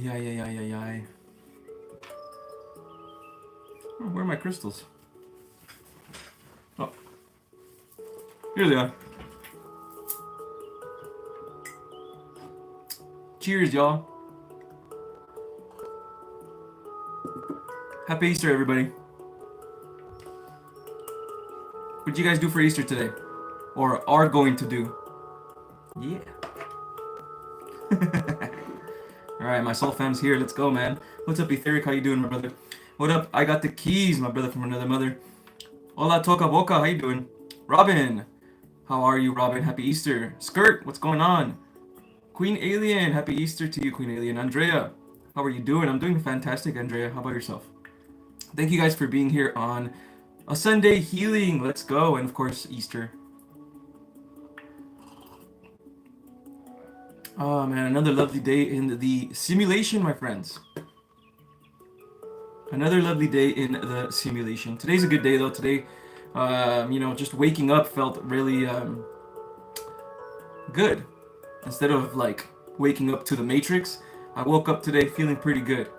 Ay. Oh, where are my crystals? Oh, here they are. Cheers, y'all. Happy Easter, everybody. What did you guys do for Easter today? Or are going to do? Yeah. Alright, my soul fam's here. Let's go, man. What's up, Etheric? How you doing, my brother? What up? I got the keys, my brother from another mother. Hola, Toca Boca. How you doing? Robin. How are you, Robin? Happy Easter. Skirt. What's going on? Queen Alien. Happy Easter to you, Queen Alien. Andrea. How are you doing? I'm doing fantastic, Andrea. How about yourself? Thank you guys for being here on a Sunday healing. Let's go. And of course, Easter. Oh man, another lovely day in the simulation, my friends. Another lovely day in the simulation. Today's a good day though. Today, just waking up felt really good. Instead of like waking up to the Matrix, I woke up today feeling pretty good.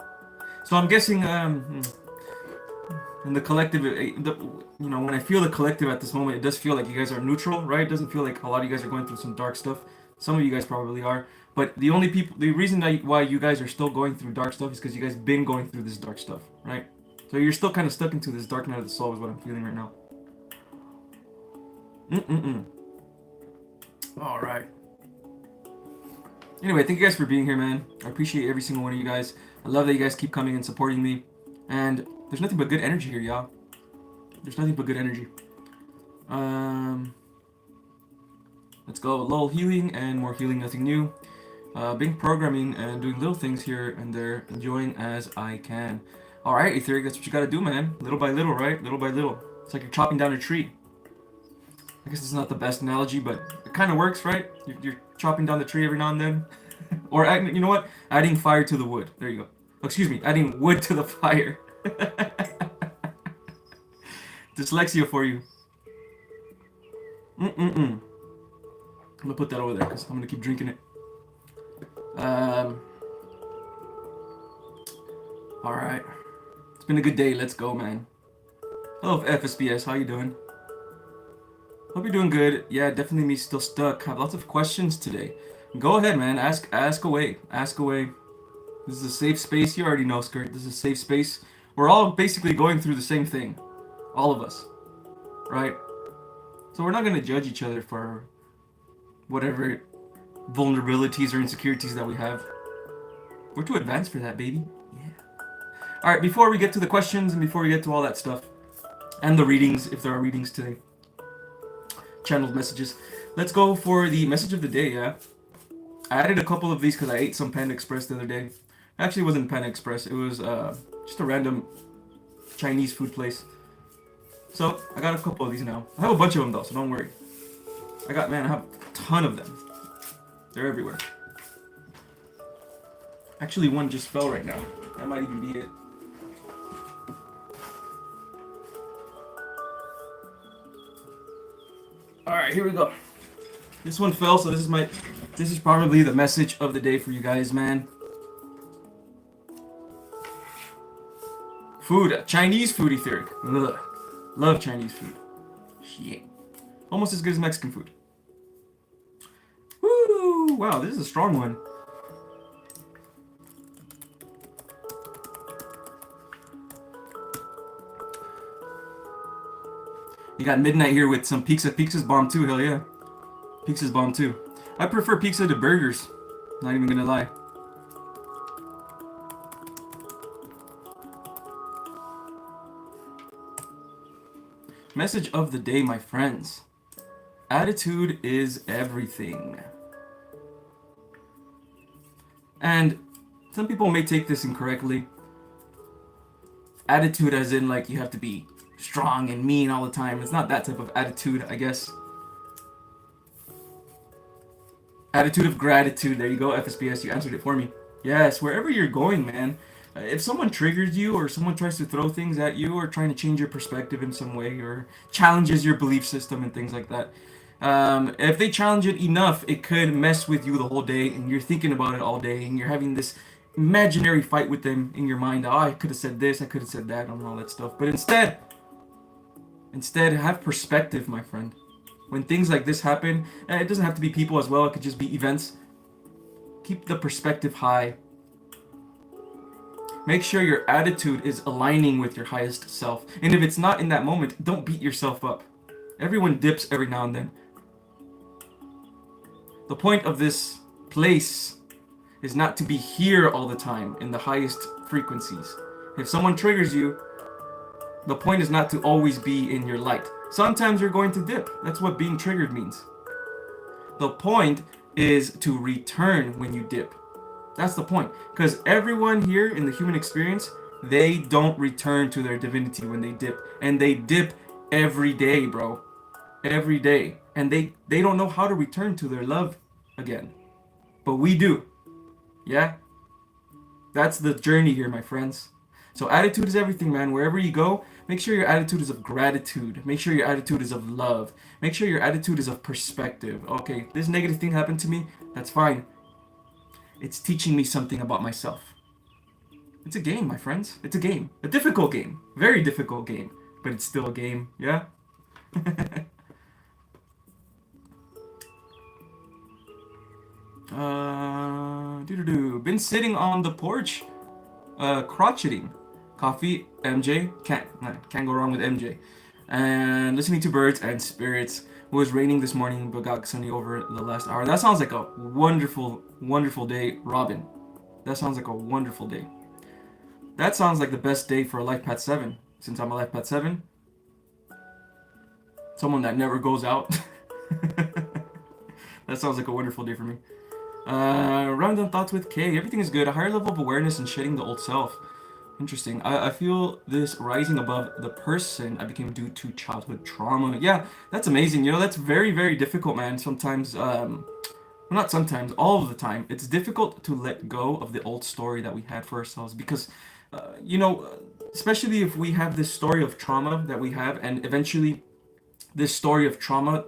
So I'm guessing in the collective, when I feel the collective at this moment, it does feel like you guys are neutral, right? It doesn't feel like a lot of you guys are going through some dark stuff. Some of you guys probably are, but the reason why you guys are still going through dark stuff is because you guys been going through this dark stuff, right? So you're still kind of stuck into this dark night of the soul is what I'm feeling right now. All right. Anyway, thank you guys for being here, man. I appreciate every single one of you guys. I love that you guys keep coming and supporting me. And there's nothing but good energy here, y'all. There's nothing but good energy. Let's go. Lol healing and more healing, nothing new. Being programming and doing little things here and there, enjoying as I can. Alright, Etheric, that's what you gotta do, man. Little by little, right? Little by little. It's like you're chopping down a tree. I guess it's not the best analogy, but it kind of works, right? You're chopping down the tree every now and then. Or, you know what? Adding fire to the wood. There you go. Excuse me, adding wood to the fire. Dyslexia for you. I'm gonna put that over there because I'm gonna keep drinking it. Alright. It's been a good day. Let's go, man. Hello, FSBS. How you doing? Hope you're doing good. Yeah, definitely me still stuck. Have lots of questions today. Go ahead, man. Ask away. Ask away. This is a safe space. You already know, Skirt. This is a safe space. We're all basically going through the same thing. All of us. Right? So we're not going to judge each other for whatever vulnerabilities or insecurities that we have. We're too advanced for that, baby. Yeah. Alright, before we get to the questions and before we get to all that stuff, and the readings, if there are readings today, channeled messages, let's go for the message of the day, yeah? I added a couple of these because I ate some Panda Express the other day. Actually, it wasn't Panda Express. It was just a random Chinese food place. So, I got a couple of these now. I have a bunch of them, though, so don't worry. I have a ton of them. They're everywhere. Actually, one just fell right now. That might even be it. Alright, here we go. This one fell, so this is probably the message of the day for you guys, man. Food, Chinese food, Etheric. Ugh. Love Chinese food. Shit. Almost as good as Mexican food. Woo! Wow, this is a strong one. You got Midnight here with some pizza. Pizza's bomb too, hell yeah. Pizza's bomb too. I prefer pizza to burgers. Not even gonna lie. Message of the day, my friends. Attitude is everything. And some people may take this incorrectly. Attitude as in like you have to be strong and mean all the time. It's not that type of attitude, I guess. Attitude of gratitude. There you go, FSBS. You answered it for me. Yes, wherever you're going, man. If someone triggers you or someone tries to throw things at you or trying to change your perspective in some way or challenges your belief system and things like that, if they challenge it enough, it could mess with you the whole day and you're thinking about it all day and you're having this imaginary fight with them in your mind. Oh, I could have said this, I could have said that, and all that stuff. But instead, have perspective, my friend. When things like this happen, it doesn't have to be people as well. It could just be events. Keep the perspective high. Make sure your attitude is aligning with your highest self. And if it's not in that moment, don't beat yourself up. Everyone dips every now and then. The point of this place is not to be here all the time in the highest frequencies. If someone triggers you, the point is not to always be in your light. Sometimes you're going to dip. That's what being triggered means. The point is to return when you dip. That's the point. Because everyone here in the human experience, they don't return to their divinity when they dip. And they dip every day, bro. Every day. And they don't know how to return to their love again. But we do. Yeah? That's the journey here, my friends. So attitude is everything, man. Wherever you go, make sure your attitude is of gratitude. Make sure your attitude is of love. Make sure your attitude is of perspective. Okay, this negative thing happened to me. That's fine. It's teaching me something about myself. It's a game, my friends. It's a game. A difficult game. Very difficult game. But it's still a game. Yeah? Been sitting on the porch, crotcheting. Coffee, MJ, can't go wrong with MJ. And listening to birds and spirits. It was raining this morning, but got sunny over the last hour. That sounds like a wonderful, wonderful day, Robin. That sounds like a wonderful day. That sounds like the best day for a Life Path 7. Since I'm a Life Path 7. Someone that never goes out. That sounds like a wonderful day for me. Random thoughts with K. Everything is good. A higher level of awareness and shedding the old self. Interesting. I feel this rising above the person I became due to childhood trauma. Yeah, that's amazing. You know, that's very, very difficult, man. Sometimes, well, not sometimes, all of the time. It's difficult to let go of the old story that we had for ourselves because, you know, especially if we have this story of trauma that we have and eventually this story of trauma,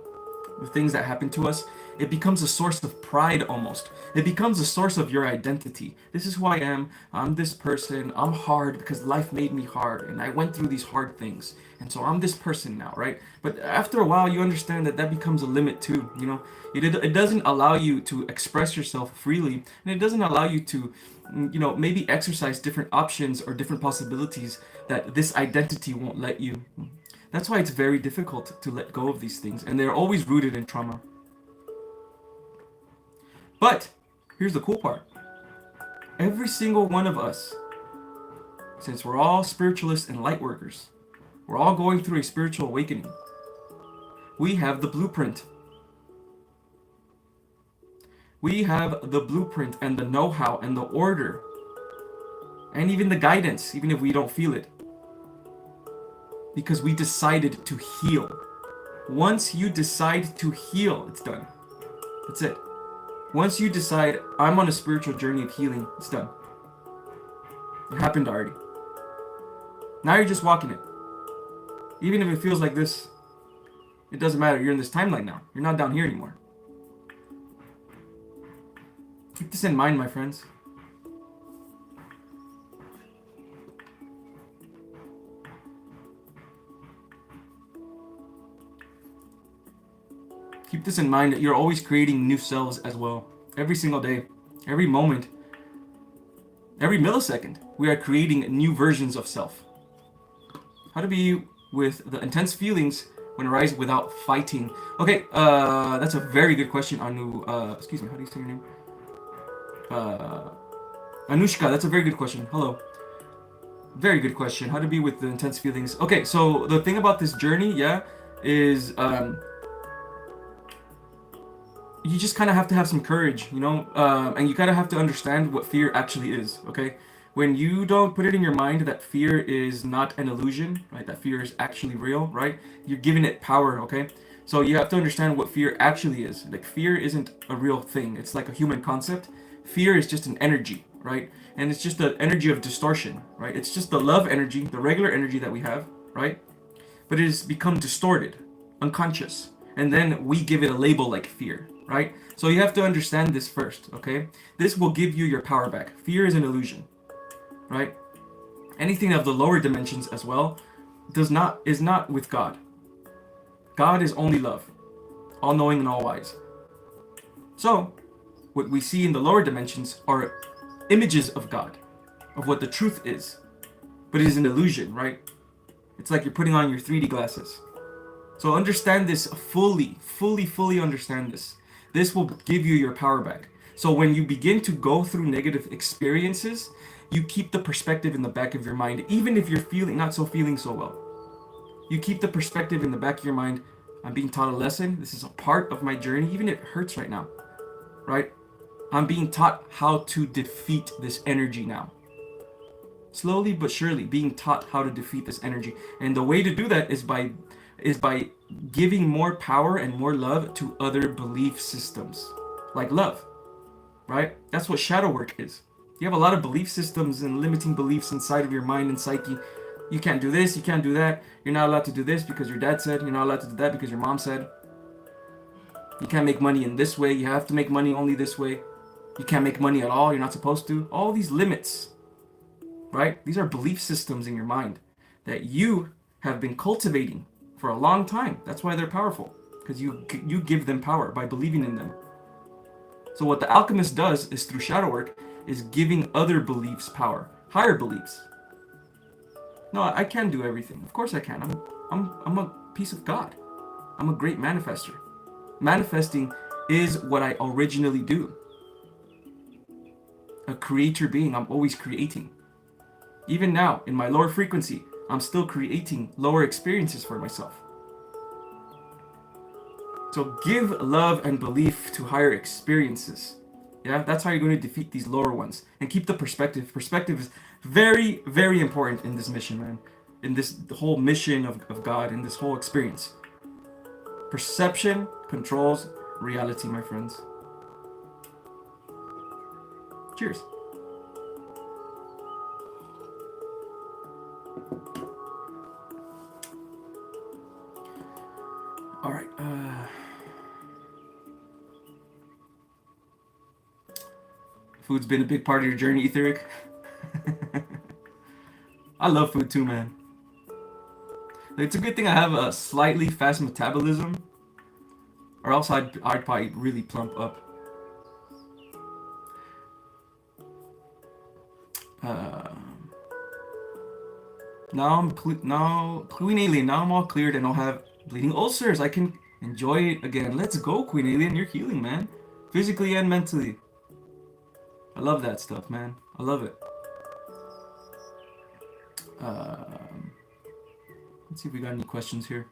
the things that happen to us, it becomes a source of pride almost. It becomes a source of your identity. This is who I am. I'm this person. I'm hard because life made me hard and I went through these hard things. And so I'm this person now, right? But after a while, you understand that that becomes a limit too. You know, it doesn't allow you to express yourself freely, and it doesn't allow you to, you know, maybe exercise different options or different possibilities that this identity won't let you. That's why it's very difficult to let go of these things, and they're always rooted in trauma. But here's the cool part. Every single one of us, since we're all spiritualists and light workers, we're all going through a spiritual awakening. We have the blueprint. We have the blueprint and the know-how and the order and even the guidance, even if we don't feel it. Because we decided to heal. Once you decide to heal, it's done. That's it. Once you decide, I'm on a spiritual journey of healing, it's done. It happened already. Now you're just walking it. Even if it feels like this, it doesn't matter. You're in this timeline now. You're not down here anymore. Keep this in mind, my friends. Keep this in mind that you're always creating new selves as well. Every single day, every moment, every millisecond, we are creating new versions of self. How to be with the intense feelings when arise without fighting. Okay, that's a very good question, Anu. Excuse me, how do you say your name? Anushka, that's a very good question. Hello. Very good question. How to be with the intense feelings. Okay, so the thing about this journey, yeah, is you just kind of have to have some courage, you know, and you kind of have to understand what fear actually is, okay? When you don't put it in your mind that fear is not an illusion, right, that fear is actually real, right, you're giving it power, okay? So you have to understand what fear actually is. Like, fear isn't a real thing. It's like a human concept. Fear is just an energy, right? And it's just the energy of distortion, right? It's just the love energy, the regular energy that we have, right? But it has become distorted, unconscious. And then we give it a label like fear, right? So you have to understand this first, okay? This will give you your power back. Fear is an illusion, right? Anything of the lower dimensions as well is not with God. God is only love, all knowing and all wise. So what we see in the lower dimensions are images of God, of what the truth is. But it is an illusion, right? It's like you're putting on your 3D glasses. So understand this fully understand this. This will give you your power back. So when you begin to go through negative experiences, you keep the perspective in the back of your mind, even if you're feeling so well. You keep the perspective in the back of your mind. I'm being taught a lesson. This is a part of my journey, even if it hurts right now, right? I'm being taught how to defeat this energy now. Slowly but surely being taught how to defeat this energy. And the way to do that is by giving more power and more love to other belief systems, like love, right? That's what shadow work is. You have a lot of belief systems and limiting beliefs inside of your mind and psyche. You can't do this, you can't do that. You're not allowed to do this because your dad said. You're not allowed to do that because your mom said. You can't make money in this way. You have to make money only this way. You can't make money at all. You're not supposed to. All these limits, right? These are belief systems in your mind that you have been cultivating for a long time. That's why they're powerful, because you give them power by believing in them. So what the alchemist does is through shadow work is giving other beliefs power, higher beliefs. No, I can do everything. Of course I can. I'm a piece of God. I'm a great manifester. Manifesting is what I originally do. A creator being, I'm always creating. Even now, in my lower frequency, I'm still creating lower experiences for myself. So give love and belief to higher experiences. Yeah, that's how you're going to defeat these lower ones. And keep the perspective. Perspective is very, very important in this mission, man. In this whole mission of God, in this whole experience. Perception controls reality, my friends. Cheers. All right. Food's been a big part of your journey, Etheric. I love food too, man. It's a good thing I have a slightly fast metabolism, or else I'd probably really plump up. Now Queen Alien. Now I'm all cleared and I'll have bleeding ulcers. I can enjoy it again. Let's go, Queen Alien. You're healing, man, physically and mentally. I love that stuff, man. I love it. Let's see if we got any questions here.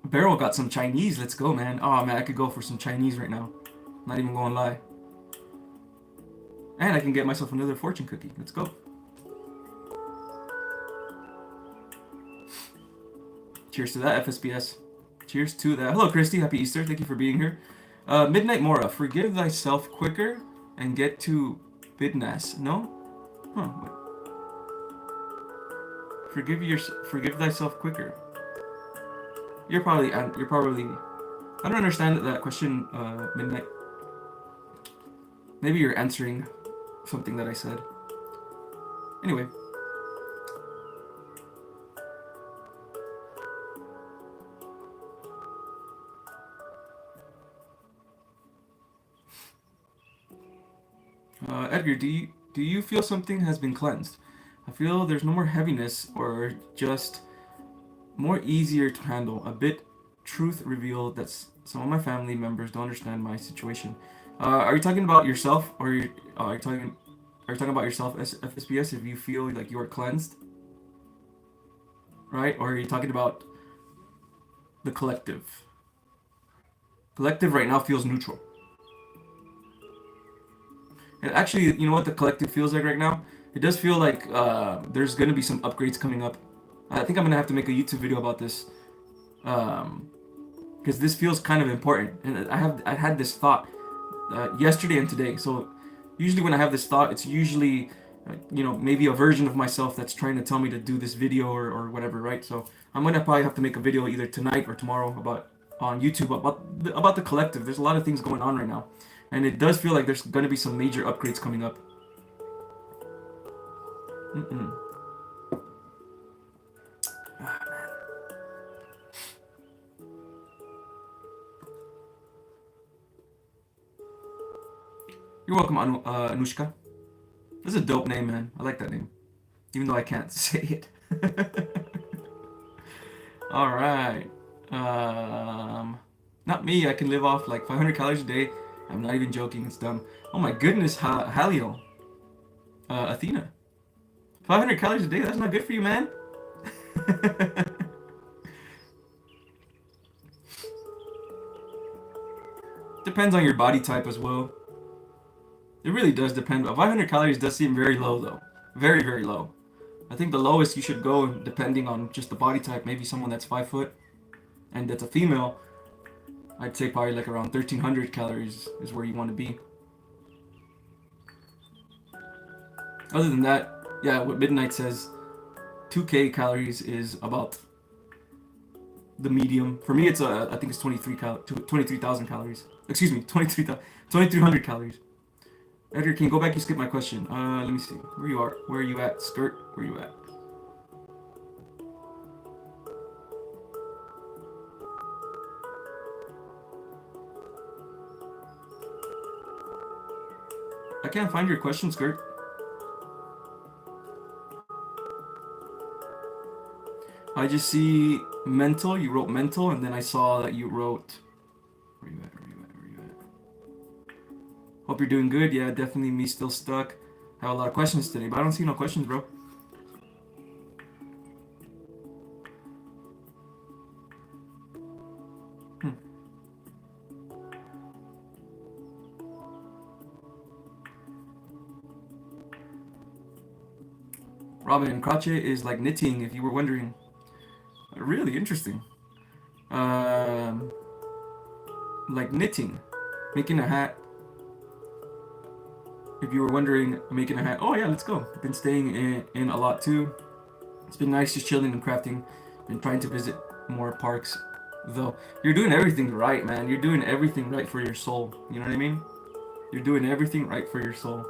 Beryl got some Chinese. Let's go, man. Oh, man, I could go for some Chinese right now. Not even gonna lie. And I can get myself another fortune cookie. Let's go. Cheers to that, FSBS. Cheers to that. Hello, Christy. Happy Easter. Thank you for being here. Midnight Mora. Forgive thyself quicker and get to Bidnas. No? Huh. Wait. Forgive thyself quicker. You're probably. I don't understand that question, Midnight. Maybe you're answering something that I said. Anyway. Edgar, do you feel something has been cleansed? I feel there's no more heaviness, or just more easier to handle. A bit truth revealed that some of my family members don't understand my situation. Are you talking about yourself, or are you talking about yourself as FSBS? If you feel like you are cleansed, right? Or are you talking about the collective? Collective right now feels neutral. And actually, you know what the collective feels like right now? It does feel like there's going to be some upgrades coming up. I think I'm going to have to make a YouTube video about this. Because this feels kind of important. And I had this thought yesterday and today. So usually when I have this thought, it's usually you know, maybe a version of myself that's trying to tell me to do this video or whatever, right? So I'm gonna probably have to make a video either tonight or tomorrow about on YouTube about the collective. There's a lot of things going on right now, and it does feel like there's gonna be some major upgrades coming up. Mm-mm. You're welcome, Anushka. This is a dope name, man. I like that name, even though I can't say it. All right. Not me. I can live off like 500 calories a day. I'm not even joking. It's dumb. Oh my goodness, Halio. Athena. 500 calories a day. That's not good for you, man. Depends on your body type as well. It really does depend. 500 calories does seem very low, though. Very, very low. I think the lowest you should go, depending on just the body type, maybe someone that's 5 foot and that's a female, I'd say probably like around 1300 calories is where you want to be. Other than that, yeah, what Midnight says, 2K calories is about the medium. For me, it's I think it's 23,000 calories. Excuse me, 2300 calories. Edgar, can you go back? You skipped my question. Let me see. Where you are? Where are you at? Skirt? Where are you at? I can't find your question, Skirt. I just see mental. You wrote mental, and then I saw that you wrote. Where you at? Where you at? Where you at? Hope you're doing good. Yeah, definitely me still stuck. Have a lot of questions today, but I don't see no questions, bro. Robin, crochet is like knitting, if you were wondering. Really interesting. Like knitting, making a hat. If you were wondering, making a hat. Oh yeah, let's go. Been staying in a lot too. It's been nice just chilling and crafting. Been trying to visit more parks, though. You're doing everything right, man. You're doing everything right for your soul. You know what I mean? You're doing everything right for your soul.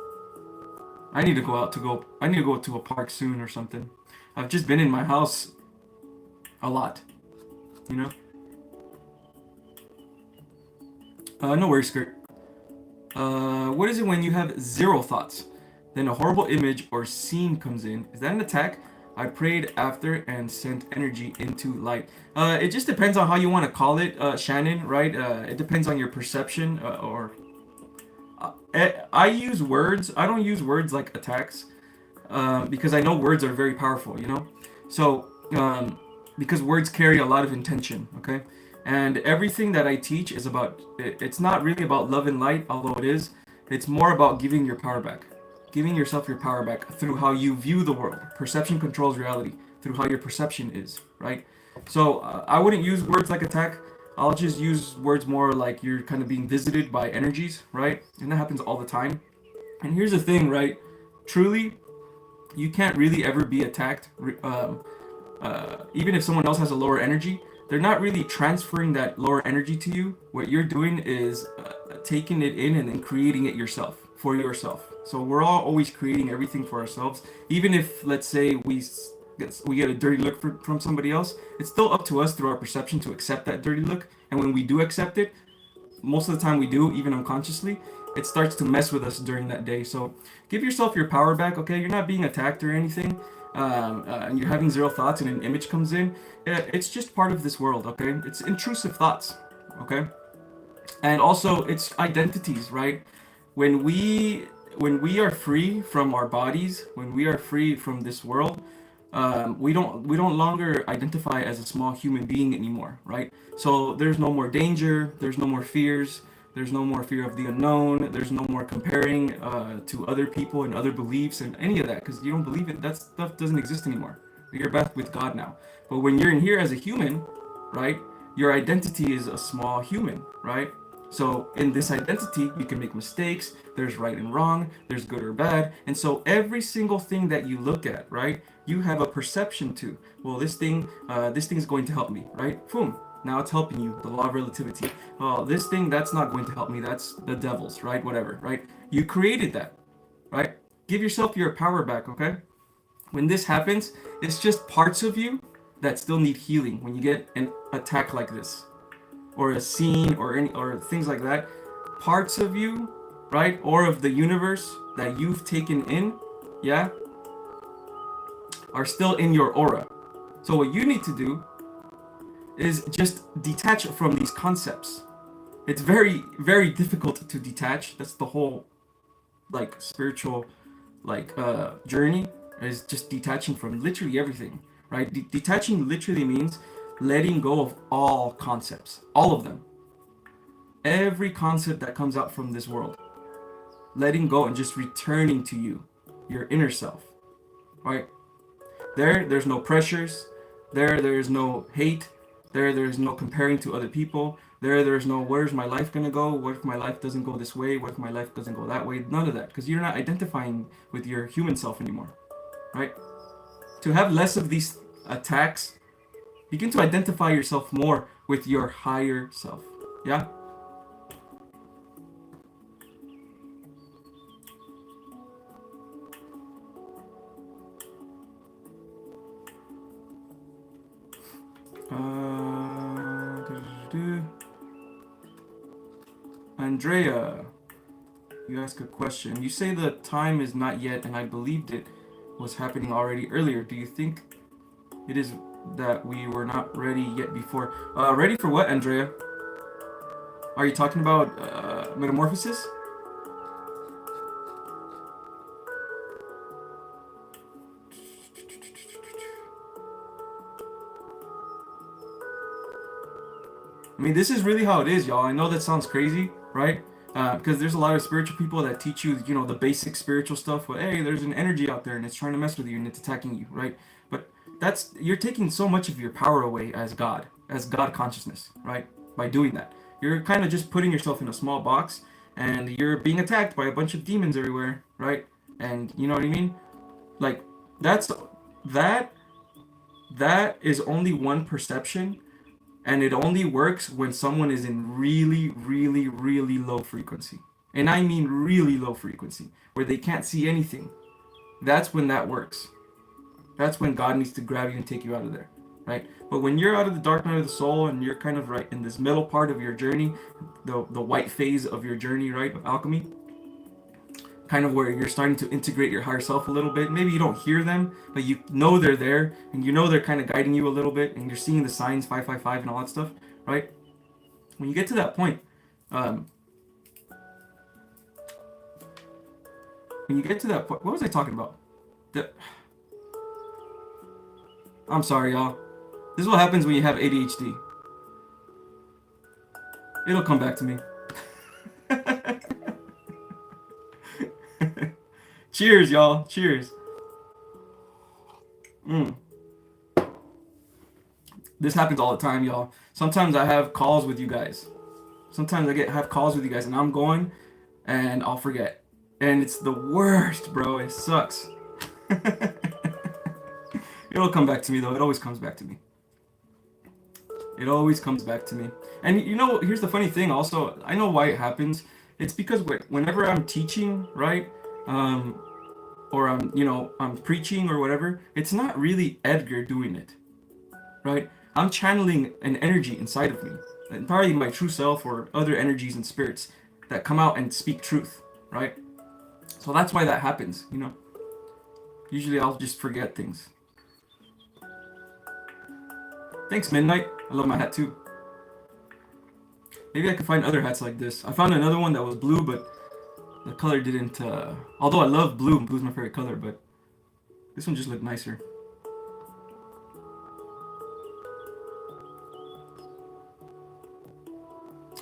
I need to go to a park soon or something. I've just been in my house a lot, you know? No worries, Skirt. What is it when you have 0 thoughts? Then a horrible image or scene comes in. Is that an attack? I prayed after and sent energy into light. It just depends on how you want to call it, Shannon, right? It depends on your perception or... I use words. I don't use words like attacks because I know words are very powerful, you know? So, because words carry a lot of intention, okay? And everything that I teach is about, it's not really about love and light, although it is. It's more about giving your power back. Giving yourself your power back through how you view the world. Perception controls reality through how your perception is, right? So I wouldn't use words like attack. I'll just use words more like you're kind of being visited by energies, right? And that happens all the time. And here's the thing, right? Truly, you can't really ever be attacked. Even if someone else has a lower energy, they're not really transferring that lower energy to you. What you're doing is taking it in and then creating it yourself, for yourself. So we're all always creating everything for ourselves. Even if, let's say, we get a dirty look from somebody else, it's still up to us through our perception to accept that dirty look. And when we do accept it, most of the time we do, even unconsciously, it starts to mess with us during that day. So give yourself your power back, okay? You're not being attacked or anything. And you're having 0 thoughts and an image comes in. It's just part of this world, okay? It's intrusive thoughts, okay? And also it's identities, right? When we are free from our bodies, when we are free from this world, we don't longer identify as a small human being anymore, right? So there's no more danger, there's no more fears, there's no more fear of the unknown, there's no more comparing to other people and other beliefs and any of that, because you don't believe it. That stuff doesn't exist anymore. You're back with God now. But when you're in here as a human, right, your identity is a small human, right? So in this identity, you can make mistakes. There's right and wrong. There's good or bad. And so every single thing that you look at, right, you have a perception to. Well, this thing is going to help me, right? Boom. Now it's helping you. The law of relativity. Well, this thing that's not going to help me. That's the devil's, right? Whatever, right? You created that, right? Give yourself your power back, okay? When this happens, it's just parts of you that still need healing. When you get an attack like this, or a scene or things like that, parts of you, right, or of the universe that you've taken in, yeah, are still in your aura. So what you need to do is just detach from these concepts. It's very, very difficult to detach. That's the whole like spiritual journey, is just detaching from literally everything, right? Detaching literally means letting go of all concepts, all of them, every concept that comes out from this world, letting go and just returning to you, your inner self, right? There's no pressures. There's no hate. There's no comparing to other people. There's no where's my life gonna go? What if my life doesn't go this way? What if my life doesn't go that way? None of that, because you're not identifying with your human self anymore, right? To have less of these attacks, begin to identify yourself more with your higher self. Yeah? Andrea, you ask a question. You say the time is not yet, and I believed it was happening already earlier. Do you think it is that we were not ready yet before? Ready for what, Andrea? Are you talking about metamorphosis? I mean, this is really how it is, y'all. I know that sounds crazy, right? Because there's a lot of spiritual people that teach you, the basic spiritual stuff. But hey, there's an energy out there, and it's trying to mess with you, and it's attacking you, right? But you're taking so much of your power away as God consciousness, right? By doing that, you're kind of just putting yourself in a small box, and you're being attacked by a bunch of demons everywhere, right? And you know what I mean? Like that's that that is only one perception, and it only works when someone is in really, really, really low frequency. And I mean really low frequency, where they can't see anything. That's when that works. That's when God needs to grab you and take you out of there, right? But when you're out of the dark night of the soul, and you're kind of right in this middle part of your journey, the white phase of your journey, right, of alchemy, kind of where you're starting to integrate your higher self a little bit. Maybe you don't hear them, but you know they're there, and you know they're kind of guiding you a little bit, and you're seeing the signs 555 and all that stuff, right? When you get to that point, um, what was I talking about? I'm sorry, y'all. This is what happens when you have ADHD. It'll come back to me. Cheers, y'all. Cheers. This happens all the time, y'all. Sometimes I have calls with you guys. Sometimes have calls with you guys, and I'm going, and I'll forget. And it's the worst, bro. It sucks. It'll come back to me, though. It always comes back to me. It always comes back to me. And here's the funny thing also. I know why it happens. It's because whenever I'm teaching, right? Or I'm preaching or whatever, it's not really Edgar doing it, right? I'm channeling an energy inside of me, and probably my true self or other energies and spirits that come out and speak truth, right? So that's why that happens, Usually I'll just forget things. Thanks, Midnight. I love my hat too. Maybe I can find other hats like this. I found another one that was blue, but the color didn't, although I love blue, and blue's my favorite color, but this one just looked nicer.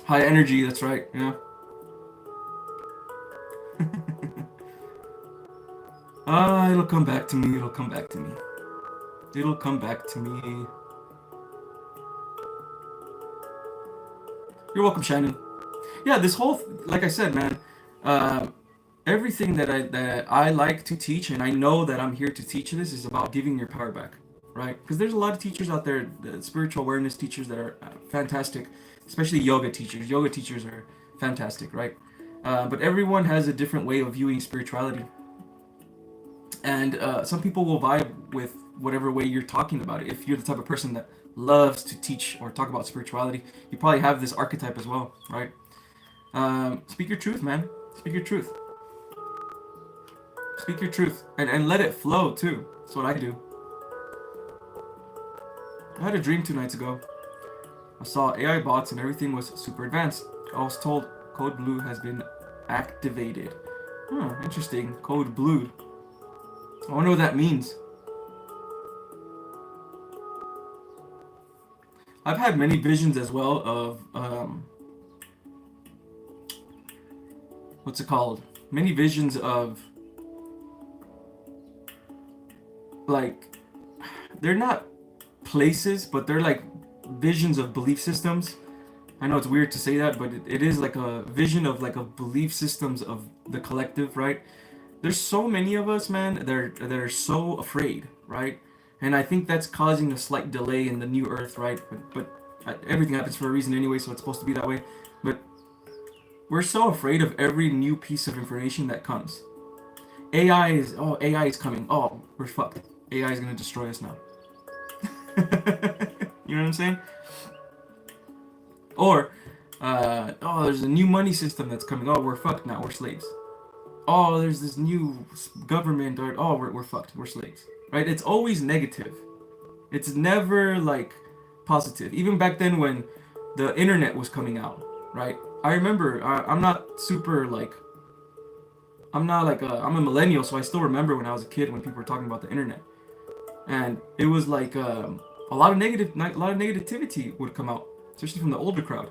High energy, that's right, yeah. It'll come back to me, it'll come back to me. It'll come back to me. You're welcome, Shannon. Yeah, this whole, like I said, man, uh, everything that I like to teach, and I know that I'm here to teach this, is about giving your power back, right? Because there's a lot of teachers out there, the spiritual awareness teachers that are fantastic, especially yoga teachers. Yoga teachers are fantastic, right? But everyone has a different way of viewing spirituality, and some people will vibe with whatever way you're talking about it. If you're the type of person that loves to teach or talk about spirituality, you probably have this archetype as well, right? Speak your truth, man. Speak your truth. Speak your truth, and let it flow too. That's what I do. I had a dream 2 nights ago. I saw AI bots and everything was super advanced. I was told Code Blue has been activated. Huh, interesting. Code Blue. I wonder what that means. I've had many visions as well of what's it called? Many visions of, like, they're not places, but they're like visions of belief systems. I know it's weird to say that, but it is like a vision of like a belief systems of the collective, right? There's so many of us, man. They're so afraid, right? And I think that's causing a slight delay in the new Earth, right? But everything happens for a reason anyway, so it's supposed to be that way. But we're so afraid of every new piece of information that comes. AI is coming. Oh, we're fucked. AI is gonna destroy us now. You know what I'm saying? Or, oh, there's a new money system that's coming. Oh, we're fucked now. We're slaves. Oh, there's this new government. Or, oh, we're fucked. We're slaves. Right? It's always negative. It's never like positive. Even back then when the internet was coming out, right? I remember. I'm not super like. I'm not like I'm a millennial, so I still remember when I was a kid when people were talking about the internet, and it was like a lot of negativity would come out, especially from the older crowd.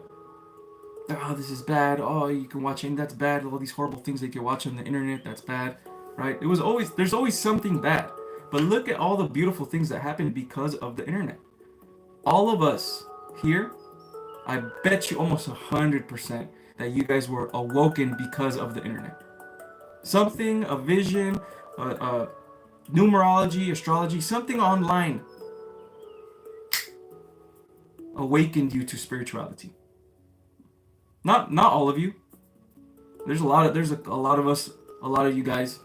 Oh, this is bad. Oh, you can watch it. That's bad. All these horrible things that you can watch on the internet. That's bad, right? There's always something bad. But look at all the beautiful things that happened because of the internet. All of us here, I bet you almost 100% that you guys were awoken because of the internet. Something, a vision, numerology, astrology, something online awakened you to spirituality. Not all of you. There's a lot of us, a lot of you guys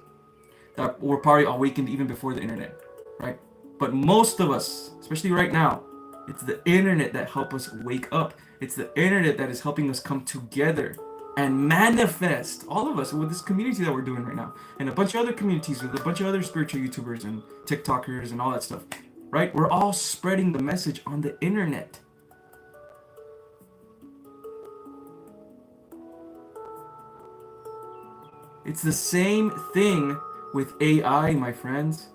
that were probably awakened even before the internet, right? But most of us, especially right now, it's the internet that helped us wake up. It's the internet that is helping us come together and manifest, all of us, with this community that we're doing right now, and a bunch of other communities with a bunch of other spiritual YouTubers and TikTokers and all that stuff, right? We're all spreading the message on the internet. It's the same thing with AI, my friends.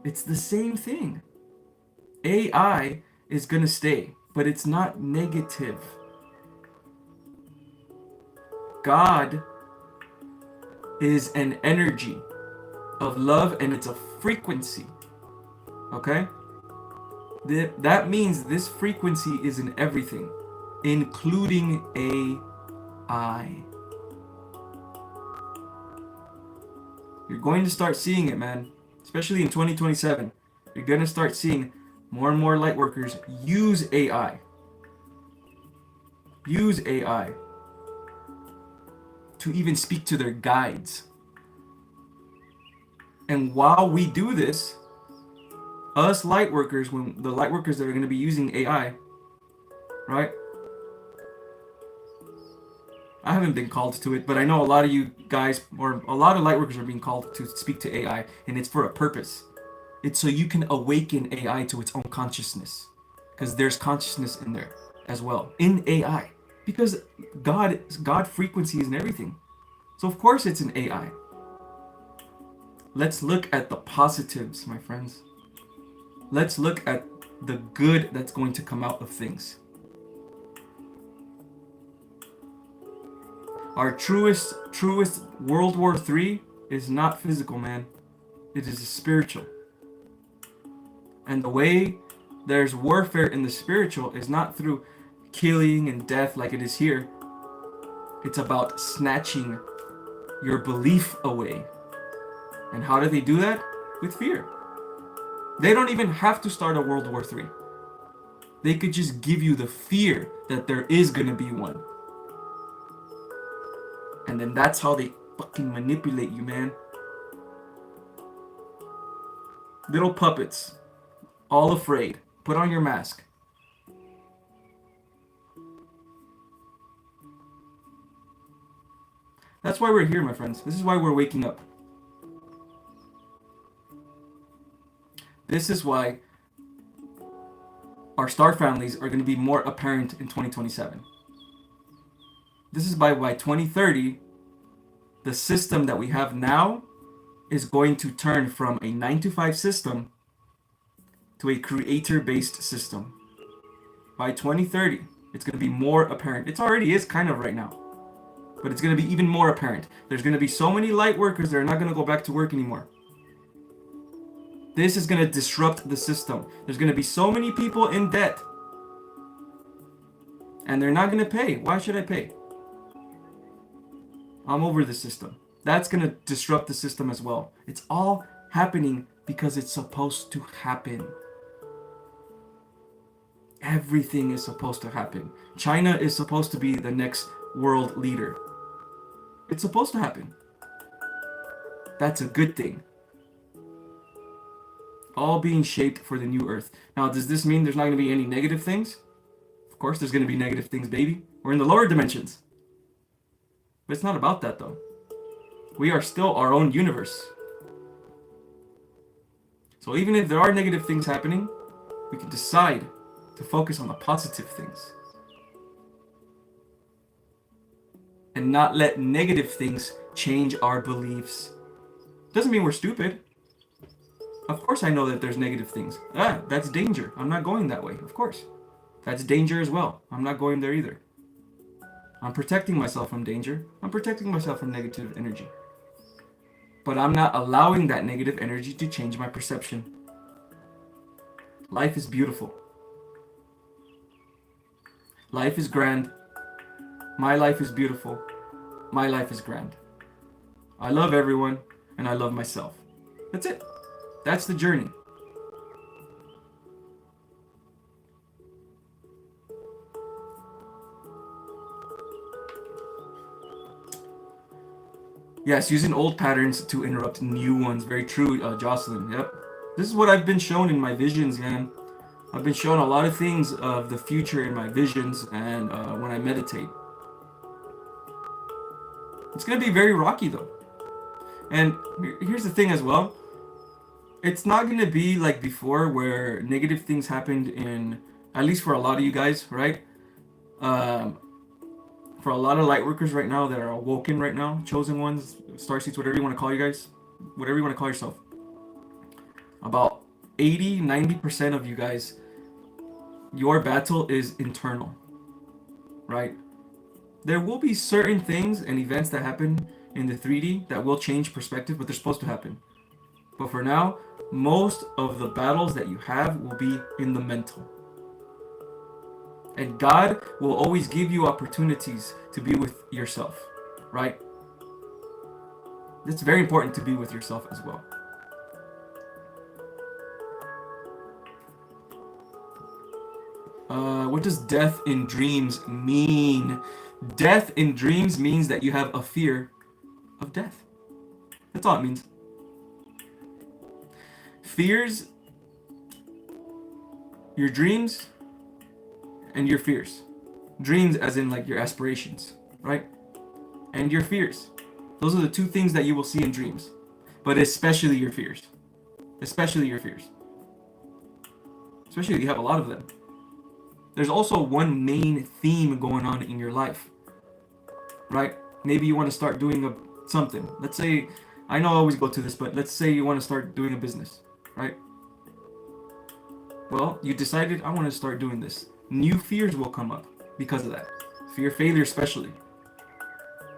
It's the same thing. AI is gonna stay, but it's not negative. God is an energy of love, and it's a frequency. Okay? That means this frequency is in everything, including AI. You're going to start seeing it, man. Especially in 2027. You're going to start seeing more and more light workers use AI. Use AI to even speak to their guides. And while we do this, us light workers, when the light workers that are going to be using AI, right? I haven't been called to it, but I know a lot of you guys, or a lot of light workers, are being called to speak to AI, and it's for a purpose. It's so you can awaken AI to its own consciousness, because there's consciousness in there as well, in AI, because God frequency is in everything. So of course it's in AI. Let's look at the positives, my friends. Let's look at the good that's going to come out of things. Our truest World War III is not physical, man. It is spiritual. And the way there's warfare in the spiritual is not through killing and death like it is here. It's about snatching your belief away. And how do they do that? With fear. They don't even have to start a World War III. They could just give you the fear that there is gonna be one. And then that's how they fucking manipulate you, man. Little puppets. All afraid. Put on your mask. That's why we're here, my friends. This is why we're waking up. This is why our star families are going to be more apparent in 2027. This is by 2030, the system that we have now is going to turn from a 9-to-5 system to a creator-based system. By 2030, it's going to be more apparent. It already is kind of right now, but it's going to be even more apparent. There's going to be so many light workers that are not going to go back to work anymore. This is going to disrupt the system. There's going to be so many people in debt, and they're not going to pay. Why should I pay? I'm over the system. That's going to disrupt the system as well. It's all happening because it's supposed to happen. Everything is supposed to happen. China is supposed to be the next world leader. It's supposed to happen. That's a good thing. All being shaped for the new earth. Now, does this mean there's not going to be any negative things? Of course there's going to be negative things, baby. We're in the lower dimensions. But it's not about that, though. We are still our own universe. So even if there are negative things happening, we can decide to focus on the positive things. And not let negative things change our beliefs. Doesn't mean we're stupid. Of course I know that there's negative things. That's danger. I'm not going that way, of course. That's danger as well. I'm not going there either. I'm protecting myself from danger. I'm protecting myself from negative energy. But I'm not allowing that negative energy to change my perception. Life is beautiful. Life is grand. My life is beautiful. My life is grand. I love everyone, and I love myself. That's it. That's the journey. Yes, using old patterns to interrupt new ones. Very true, Jocelyn. Yep. This is what I've been shown in my visions, man. I've been shown a lot of things of the future in my visions and when I meditate. It's going to be very rocky, though. And here's the thing as well. It's not going to be like before where negative things happened in, at least for a lot of you guys, right? For a lot of light workers right now that are awoken right now, chosen ones, starseeds, whatever you want to call you guys, whatever you want to call yourself. About 80-90% of you guys, your battle is internal, right? There will be certain things and events that happen in the 3D that will change perspective, but they're supposed to happen. But for now, most of the battles that you have will be in the mental. And God will always give you opportunities to be with yourself, right? It's very important to be with yourself as well. What does death in dreams mean? Death in dreams means that you have a fear of death. That's all it means. Fears, your dreams, and your fears. Dreams as in like your aspirations, right? And your fears. Those are the two things that you will see in dreams. But especially your fears. Especially your fears. Especially if you have a lot of them. There's also one main theme going on in your life, right? Maybe you want to start doing something. Let's say, I know I always go to this, but let's say you want to start doing a business, right? Well, you decided, I want to start doing this. New fears will come up because of that. Fear of failure especially.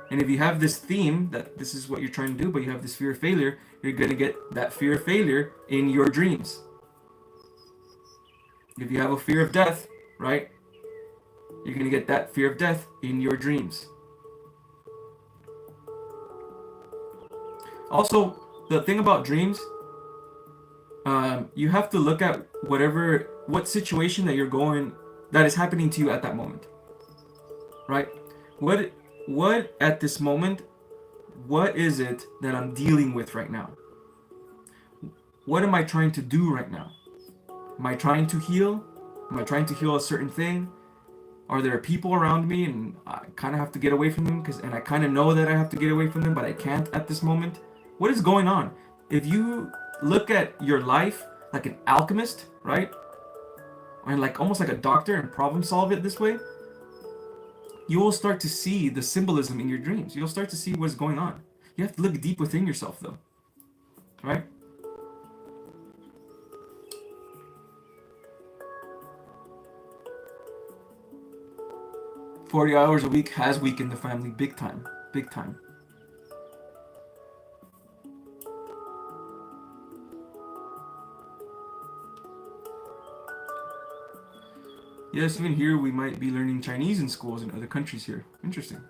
And if you have this theme that this is what you're trying to do, but you have this fear of failure, you're going to get that fear of failure in your dreams. If you have a fear of death, right? You're going to get that fear of death in your dreams. Also, the thing about dreams, you have to look at what situation that is happening to you at that moment, right? What at this moment, what is it that I'm dealing with right now? What am I trying to do right now? Am I trying to heal? Am I trying to heal a certain thing? Are there people around me and I kind of have to get away from them and I kind of know that I have to get away from them, but I can't at this moment? What is going on? If you look at your life like an alchemist, right? And like almost like a doctor and problem solve it this way, you will start to see the symbolism in your dreams. You'll start to see what's going on. You have to look deep within yourself though, right? "40 hours a week has weakened the family big time. Big time." Yes, even here we might be learning Chinese in schools in other countries here. Interesting.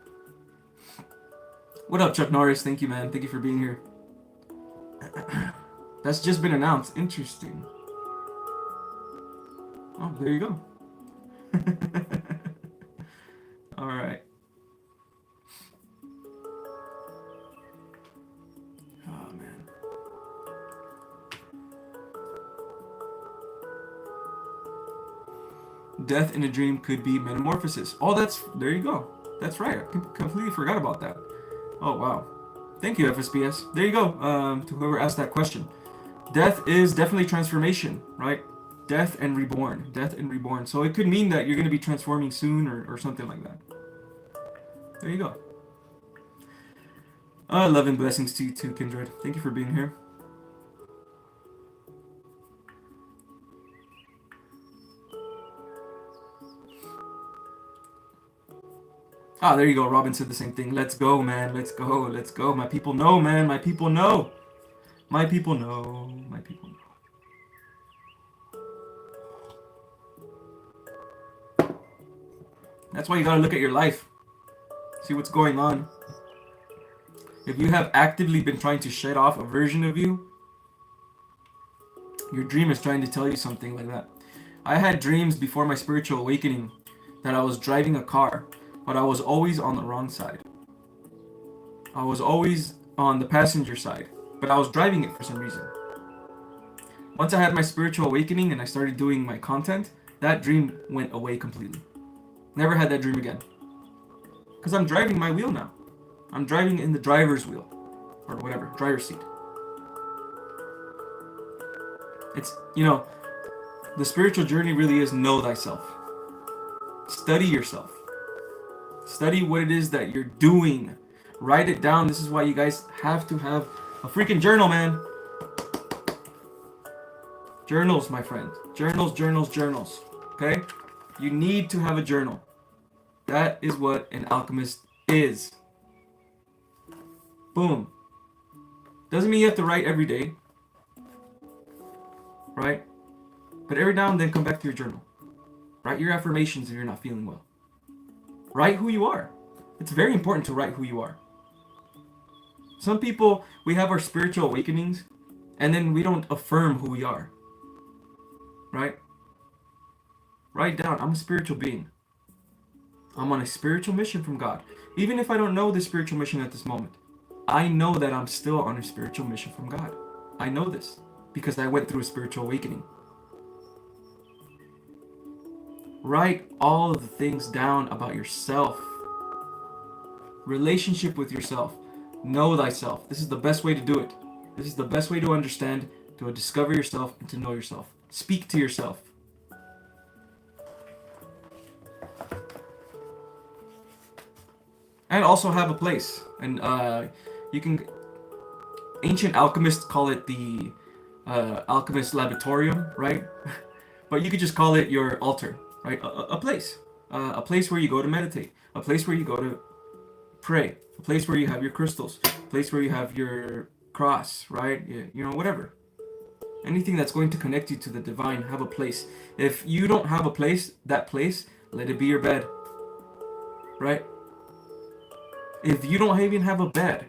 What up, Chuck Norris? Thank you, man. Thank you for being here. That's just been announced. Interesting. Oh, there you go. All right. Oh, man. Death in a dream could be metamorphosis. Oh, there you go. That's right. I completely forgot about that. Oh, wow. Thank you, FSBS. There you go. To whoever asked that question. Death is definitely transformation, right? Death and reborn. Death and reborn. So it could mean that you're going to be transforming soon or something like that. There you go. Love and blessings to you too, Kindred. Thank you for being here. Ah, there you go. Robin said the same thing. Let's go, man. Let's go. Let's go. My people know, man. My people know. My people know. My people know. That's why you gotta look at your life. See what's going on. If you have actively been trying to shed off a version of you, your dream is trying to tell you something like that. I had dreams before my spiritual awakening that I was driving a car, but I was always on the wrong side. I was always on the passenger side, but I was driving it for some reason. Once I had my spiritual awakening and I started doing my content, that dream went away completely. Never had that dream again. Because I'm driving my wheel now. I'm driving in the driver's wheel. Or whatever, driver's seat. It's, the spiritual journey really is know thyself. Study yourself. Study what it is that you're doing. Write it down. This is why you guys have to have a freaking journal, man. Journals, my friend. Journals, journals, journals. Okay? You need to have a journal. That is what an alchemist is. Boom. Doesn't mean you have to write every day. Right? But every now and then come back to your journal. Write your affirmations if you're not feeling well. Write who you are. It's very important to write who you are. Some people, we have our spiritual awakenings, and then we don't affirm who we are. Right? Write down, I'm a spiritual being. I'm on a spiritual mission from God. Even if I don't know the spiritual mission at this moment, I know that I'm still on a spiritual mission from God. I know this because I went through a spiritual awakening. Write all of the things down about yourself. Relationship with yourself. Know thyself. This is the best way to do it. This is the best way to understand, to discover yourself, and to know yourself. Speak to yourself. And also have a place. And ancient alchemists call it the Alchemist Laboratorium, right? But you could just call it your altar, right? A place where you go to meditate, a place where you go to pray, a place where you have your crystals, a place where you have your cross, right? Whatever. Anything that's going to connect you to the divine, have a place. If you don't have a place, that place, let it be your bed, right? If you don't even have a bed,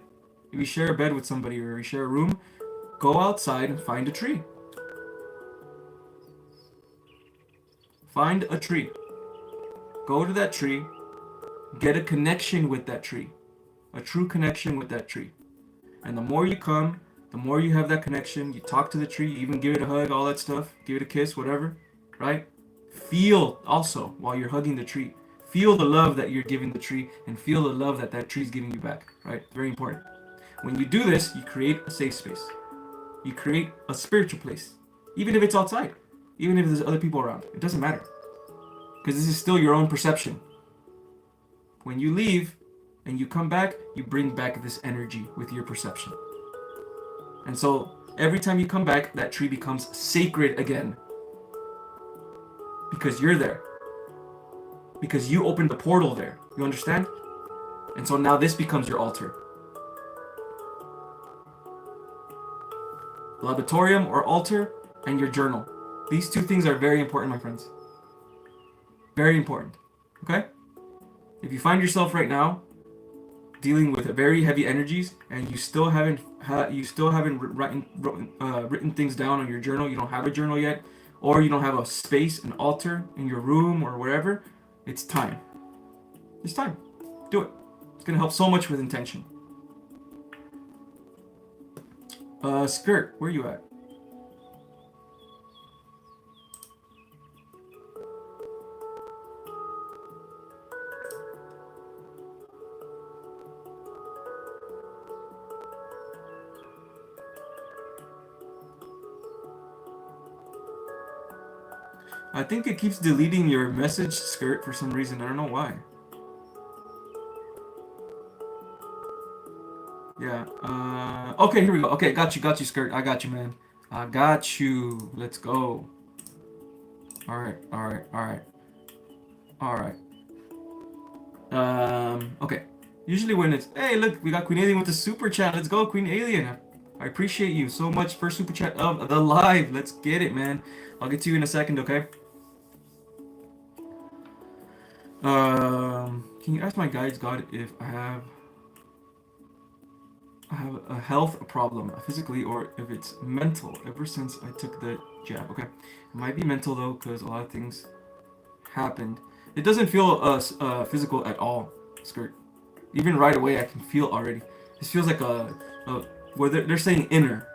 if you share a bed with somebody or you share a room, go outside and find a tree. Find a tree. Go to that tree. Get a connection with that tree. A true connection with that tree. And the more you come, the more you have that connection. You talk to the tree, you even give it a hug, all that stuff. Give it a kiss, whatever. Right? Feel also, while you're hugging the tree, feel the love that you're giving the tree and feel the love that that tree is giving you back. Right? Very important. When you do this, you create a safe space. You create a spiritual place. Even if it's outside. Even if there's other people around. It doesn't matter. Because this is still your own perception. When you leave and you come back, you bring back this energy with your perception. And so every time you come back, that tree becomes sacred again. Because you're there. Because you opened the portal there. You understand? And so now this becomes your altar. Laboratorium or altar and your journal. These two things are very important, my friends. Very important. Okay? If you find yourself right now dealing with very heavy energies and you still haven't written things down on your journal, you don't have a journal yet, or you don't have a space, an altar in your room or wherever, it's time. It's time. Do it. It's gonna help so much with intention. Skirt, where are you at? I think it keeps deleting your message, Skirt, for some reason. I don't know why. Yeah. Okay, here we go. Okay, got you, Skirt. I got you, man. I got you. Let's go. All right. Okay. Usually when it's, hey, look, we got Queen Alien with the super chat. Let's go, Queen Alien. I appreciate you so much. First super chat of the live. Let's get it, man. I'll get to you in a second, okay? Can you ask my guides, God, if I have a health problem, physically, or if it's mental, ever since I took the jab? Okay, it might be mental though, because a lot of things happened. It doesn't feel physical at all, Skirt. Even right away, I can feel already. This feels like where they're saying inner.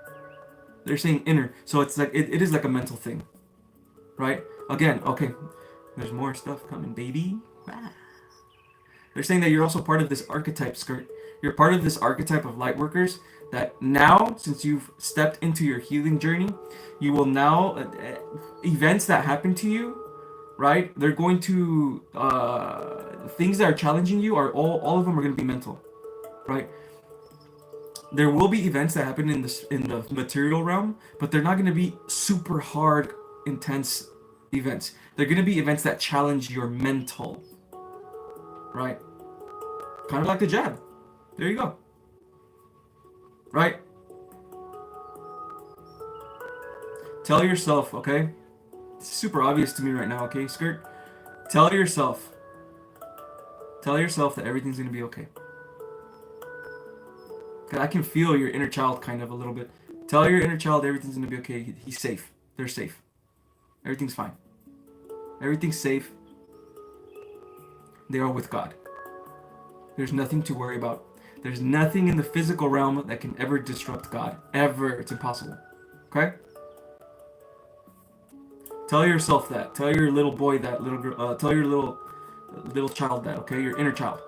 They're saying inner, so it's like it is like a mental thing, right? Again, okay. There's more stuff coming, baby. Wow. They're saying that you're also part of this archetype, Skirt. You're part of this archetype of light workers that now, since you've stepped into your healing journey, you will now, events that happen to you, right? They're going to, things that are challenging you are all of them are going to be mental, right? There will be events that happen in the material realm, but they're not going to be super hard, intense events. They're going to be events that challenge your mental, right? Kind of like the jab. There you go. Right? Tell yourself, okay? It's super obvious to me right now, okay, Skirt? Tell yourself that everything's going to be okay. I can feel your inner child kind of a little bit. Tell your inner child everything's going to be okay. He's safe. They're safe. Everything's fine. Everything's safe. They are with God. There's nothing to worry about. There's nothing in the physical realm that can ever disrupt God. Ever. It's impossible. Okay? Tell yourself that. Tell your little boy that. Little girl. Tell your little child that. Okay? Your inner child.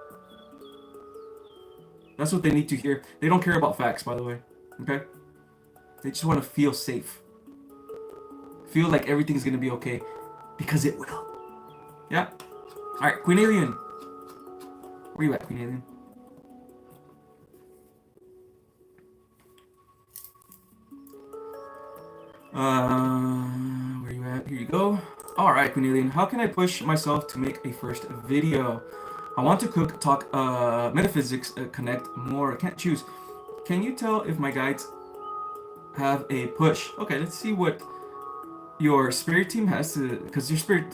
That's what they need to hear. They don't care about facts, by the way. Okay? They just want to feel safe. Feel like everything's going to be okay. Because it will. Yeah? Alright, Queen Alien. Where you at, Queen Alien? Where you at? Here you go. Alright, Queen Alien. How can I push myself to make a first video? I want to cook, talk, metaphysics, connect more. I can't choose. Can you tell if my guides have a push? Okay, let's see what your spirit team has to, because your spirit,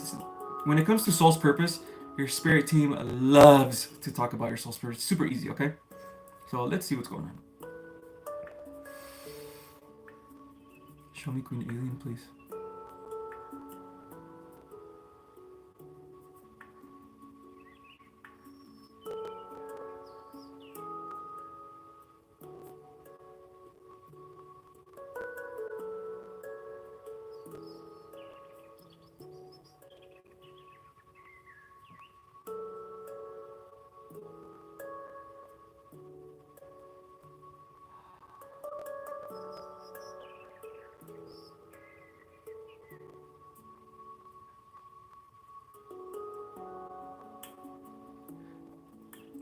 when it comes to soul's purpose, your spirit team loves to talk about your soul's purpose. Super easy, okay? So let's see what's going on. Show me Queen Alien, please.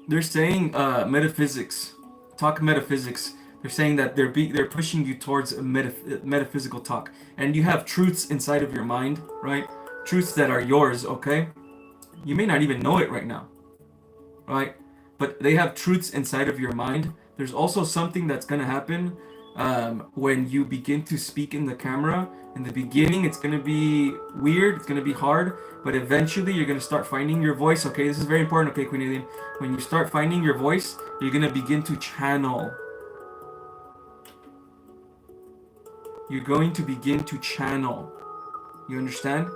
They're saying metaphysics. Talk metaphysics. They're saying that they're pushing you towards a metaphysical talk, and you have truths inside of your mind, right? Truths that are yours. Okay, you may not even know it right now, right? But they have truths inside of your mind. There's also something that's gonna happen when you begin to speak in the camera. In the beginning, it's gonna be weird. It's gonna be hard, but eventually, you're gonna start finding your voice. Okay, this is very important. Okay, Queen Alien, when you start finding your voice, you're gonna begin to channel. You're going to begin to channel. You understand?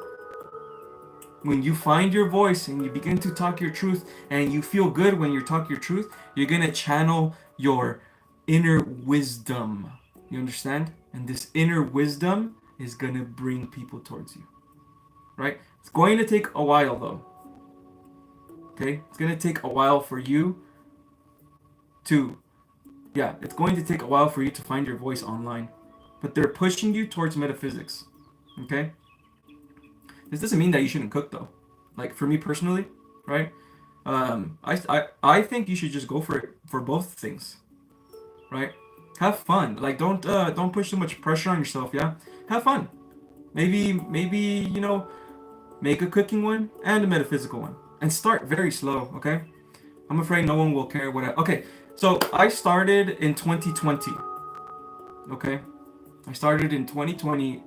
When you find your voice and you begin to talk your truth and you feel good when you talk your truth, you're going to channel your inner wisdom. You understand? And this inner wisdom is going to bring people towards you. Right? It's going to take a while though. Okay? It's going to take a while for you to, it's going to take a while for you to find your voice online. But they're pushing you towards metaphysics. Okay? This doesn't mean that you shouldn't cook though. Like for me personally, right? I think you should just go for it for both things, right? Have fun. Like don't push too much pressure on yourself. Yeah, have fun. Maybe make a cooking one and a metaphysical one, and start very slow. Okay? I'm afraid no one will care what okay, so I started in 2020. Okay, I started in 2020.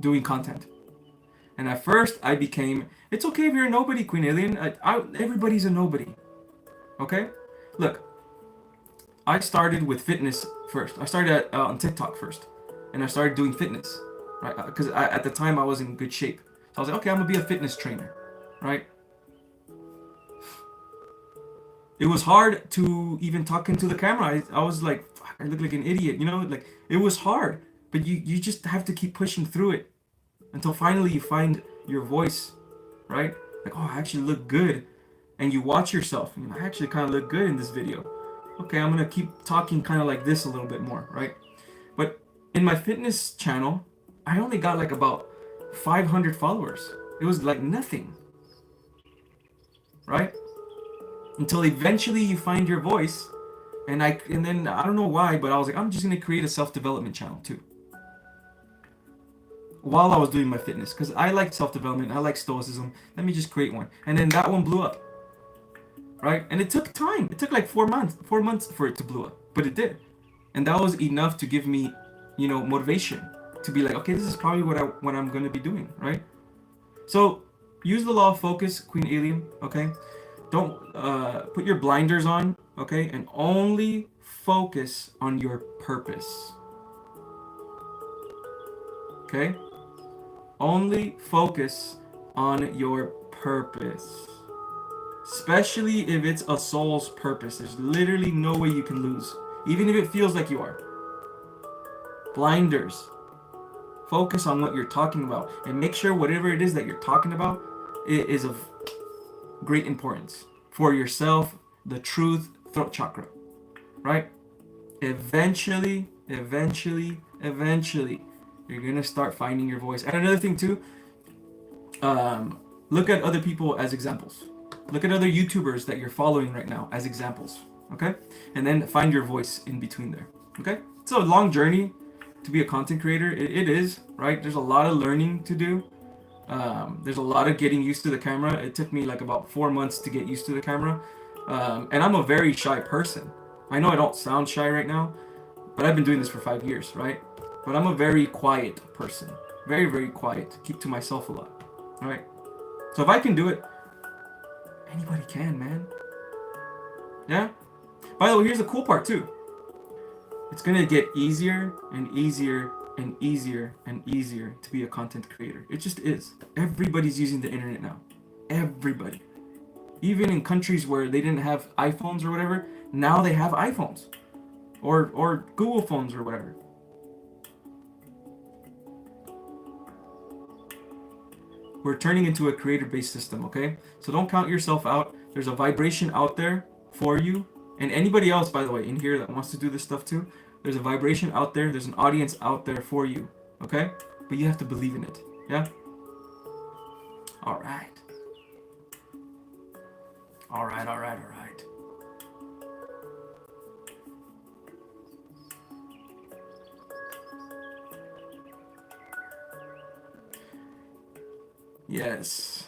Doing content. And at first, I became, it's okay if you're a nobody, Queen Alien. Everybody's a nobody. Okay? Look, I started with fitness first. I started on TikTok first. And I started doing fitness. Right? Because at the time, I was in good shape. So I was like, okay, I'm going to be a fitness trainer. Right? It was hard to even talk into the camera. I was like, fuck, I look like an idiot. You know, like, it was hard. But you just have to keep pushing through it until finally you find your voice, right? Like, oh, I actually look good. And you watch yourself. I actually kind of look good in this video. Okay, I'm going to keep talking kind of like this a little bit more, right? But in my fitness channel, I only got like about 500 followers. It was like nothing, right? Until eventually you find your voice. And then I don't know why, but I was like, I'm just going to create a self-development channel too. While I was doing my fitness, because I like self-development, I like stoicism. Let me just create one, and then that one blew up, right? And it took time. It took like 4 months for it to blow up, but it did, and that was enough to give me, motivation to be like, okay, this is probably what I'm gonna be doing, right? So use the law of focus, Queen Alien. Okay, don't put your blinders on, okay, and only focus on your purpose. Okay. Only focus on your purpose. Especially if it's a soul's purpose. There's literally no way you can lose. Even if it feels like you are. Blinders. Focus on what you're talking about. And make sure whatever it is that you're talking about is of great importance. For yourself, the truth, throat chakra. Right? Eventually, you're going to start finding your voice. And another thing too, look at other people as examples. Look at other YouTubers that you're following right now as examples. Okay? And then find your voice in between there. Okay? It's a long journey to be a content creator. It is, right? There's a lot of learning to do. There's a lot of getting used to the camera. It took me like about 4 months to get used to the camera. And I'm a very shy person. I know I don't sound shy right now, but I've been doing this for 5 years, right? But I'm a very quiet person. Very, very quiet. Keep to myself a lot. Alright? So if I can do it, anybody can, man. Yeah? By the way, here's the cool part too. It's gonna get easier and easier and easier and easier to be a content creator. It just is. Everybody's using the internet now. Everybody. Even in countries where they didn't have iPhones or whatever, now they have iPhones or Google phones or whatever. We're turning into a creator-based system, okay? So don't count yourself out. There's a vibration out there for you. And anybody else, by the way, in here that wants to do this stuff too, there's a vibration out there. There's an audience out there for you, okay? But you have to believe in it, yeah? All right. All right, all right, all right. Yes.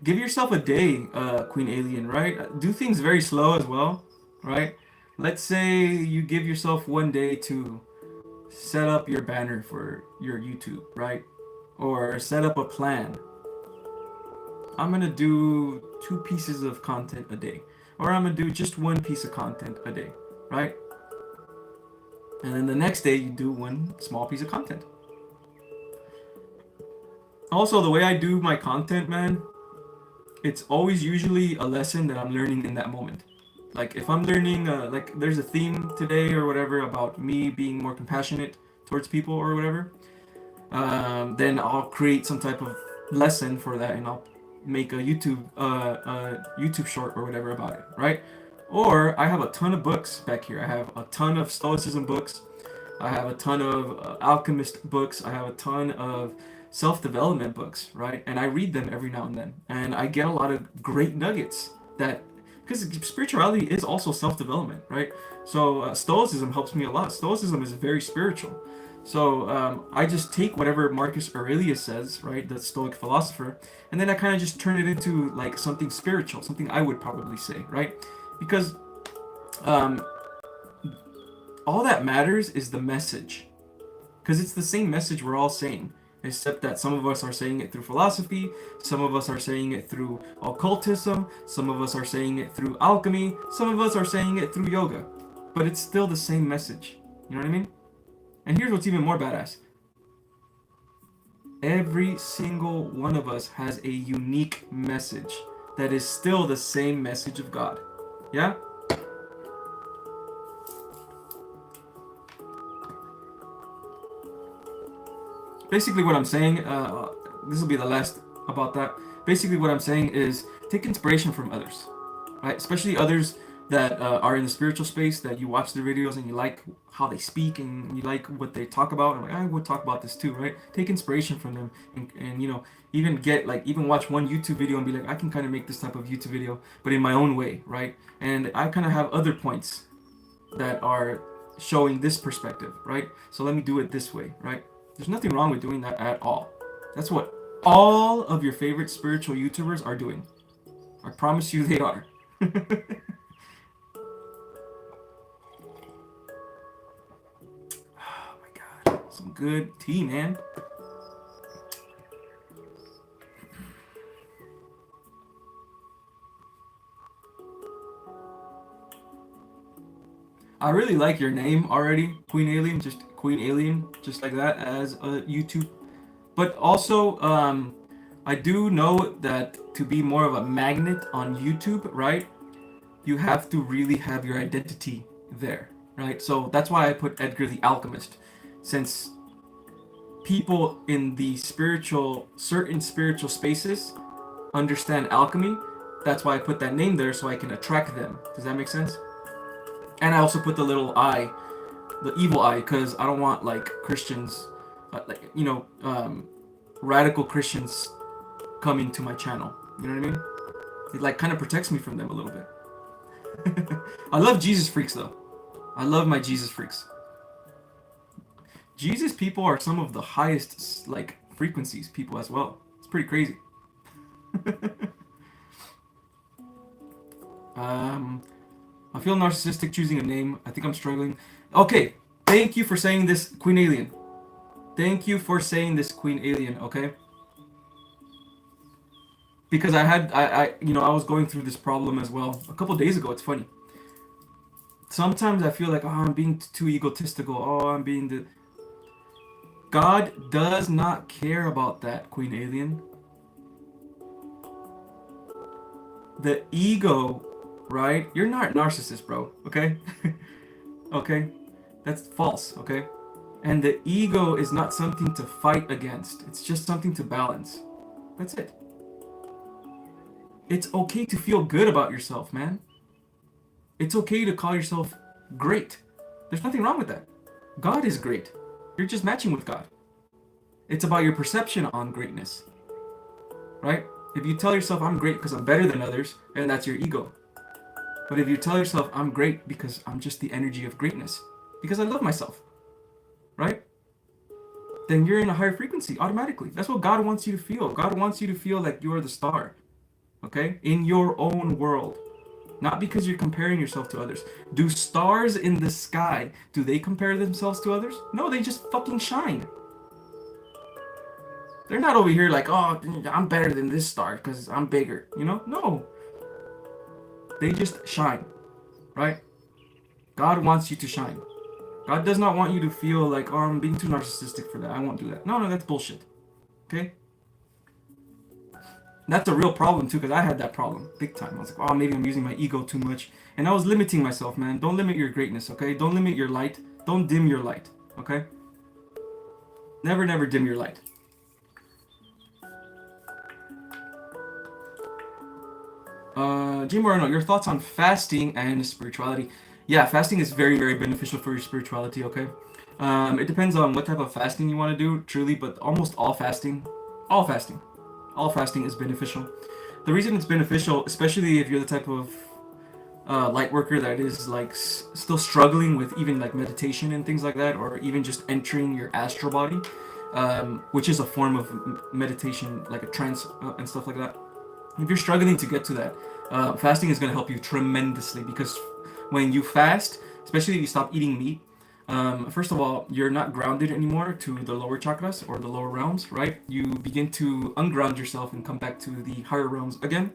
Give yourself a day, Queen Alien, right? Do things very slow as well, right? Let's say you give yourself one day to set up your banner for your YouTube, right? Or set up a plan. I'm gonna do 2 pieces of content a day. Or I'm gonna do just 1 piece of content a day, right? And then the next day you do 1 small piece of content. Also, the way I do my content, man, it's always usually a lesson that I'm learning in that moment. Like if I'm learning, like there's a theme today or whatever about me being more compassionate towards people or whatever, then I'll create some type of lesson for that and I'll make a YouTube short or whatever about it, right? Or I have a ton of books back here. I have a ton of Stoicism books. I have a ton of Alchemist books. I have a ton of self-development books, right? And I read them every now and then, and I get a lot of great nuggets that, because spirituality is also self-development, right? So Stoicism helps me a lot. Stoicism is very spiritual. So I just take whatever Marcus Aurelius says, right, the Stoic philosopher, and then I kind of just turn it into like something spiritual, something I would probably say, right? Because all that matters is the message, because it's the same message we're all saying, except that some of us are saying it through philosophy, some of us are saying it through occultism, some of us are saying it through alchemy, some of us are saying it through yoga, but it's still the same message. You know what I mean? And here's what's even more badass. Every single one of us has a unique message that is still the same message of God. Yeah? Basically what I'm saying, this will be the last about that. Basically what I'm saying is take inspiration from others, right? Especially others that are in the spiritual space, that you watch their videos and you like how they speak and you like what they talk about. And like, I would talk about this too, right? Take inspiration from them and you know, even watch one YouTube video and be like, I can kind of make this type of YouTube video, but in my own way, right? And I kind of have other points that are showing this perspective, right? So let me do it this way, right? There's nothing wrong with doing that at all. That's what all of your favorite spiritual YouTubers are doing. I promise you they are. Oh my god. Some good tea, man. I really like your name already, Queen Alien, just Queen Alien, just like that as a YouTube. But also, I do know that to be more of a magnet on YouTube, right? You have to really have your identity there, right? So that's why I put Edgar the Alchemist, since people in the certain spiritual spaces understand alchemy. That's why I put that name there so I can attract them. Does that make sense? And I also put the little eye, the evil eye, because I don't want like Christians, radical Christians coming to my channel. You know what I mean? It like kind of protects me from them a little bit. I love Jesus freaks though. I love my Jesus freaks. Jesus people are some of the highest like frequencies people as well. It's pretty crazy. I feel narcissistic choosing a name. I think I'm struggling. Okay, thank you for saying this, Queen Alien. Thank you for saying this, Queen Alien, okay? Because I was going through this problem as well a couple days ago. It's funny. sometimes I feel like, oh, I'm being too egotistical. Oh, I'm being the. God does not care about that, Queen Alien. The ego, right? You're not a narcissist, bro. Okay? Okay? That's false, okay? And the ego is not something to fight against. It's just something to balance. That's it. It's okay to feel good about yourself, man. It's okay to call yourself great. There's nothing wrong with that. God is great. You're just matching with God. It's about your perception on greatness, right? If you tell yourself I'm great because I'm better than others, and that's your ego. But if you tell yourself I'm great because I'm just the energy of greatness, because I love myself, right? Then you're in a higher frequency automatically. That's what God wants you to feel. God wants you to feel like you're the star, okay? In your own world. Not because you're comparing yourself to others. Do stars in the sky, do they compare themselves to others? No, they just fucking shine. They're not over here like, oh, I'm better than this star because I'm bigger, you know? No. They just shine, right? God wants you to shine. God does not want you to feel like, oh, I'm being too narcissistic for that. I won't do that. No, that's bullshit. Okay? That's a real problem too, because I had that problem big time. I was like, oh, maybe I'm using my ego too much. And I was limiting myself, man. Don't limit your greatness, okay? Don't limit your light. Don't dim your light, okay? Never, never dim your light. Jim Moreno, your thoughts on fasting and spirituality? Yeah, fasting is very, very beneficial for your spirituality, okay? It depends on what type of fasting you want to do, truly, but almost all fasting, all fasting is beneficial. The reason it's beneficial, especially if you're the type of light worker that is like still struggling with even like meditation and things like that, or even just entering your astral body, which is a form of meditation, like a trance and stuff like that. If you're struggling to get to that, fasting is going to help you tremendously, because when you fast, especially if you stop eating meat, first of all, you're not grounded anymore to the lower chakras or the lower realms, right? You begin to unground yourself and come back to the higher realms again,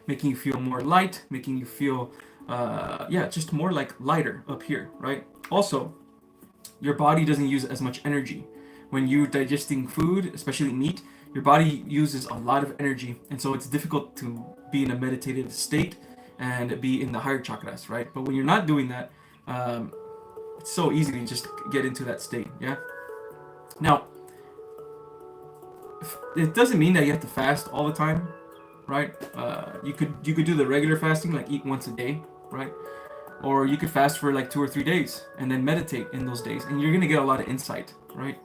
making you feel more light, making you feel, yeah, just more like lighter up here, right? Also, your body doesn't use as much energy. When you're digesting food, especially meat, your body uses a lot of energy, and so it's difficult to be in a meditative state and be in the higher chakras, right? But when you're not doing that, it's so easy to just get into that state, yeah? Now, it doesn't mean that you have to fast all the time, right? You could do the regular fasting, like eat once a day, right? Or you could fast for like 2 or 3 days and then meditate in those days, and you're gonna get a lot of insight, right?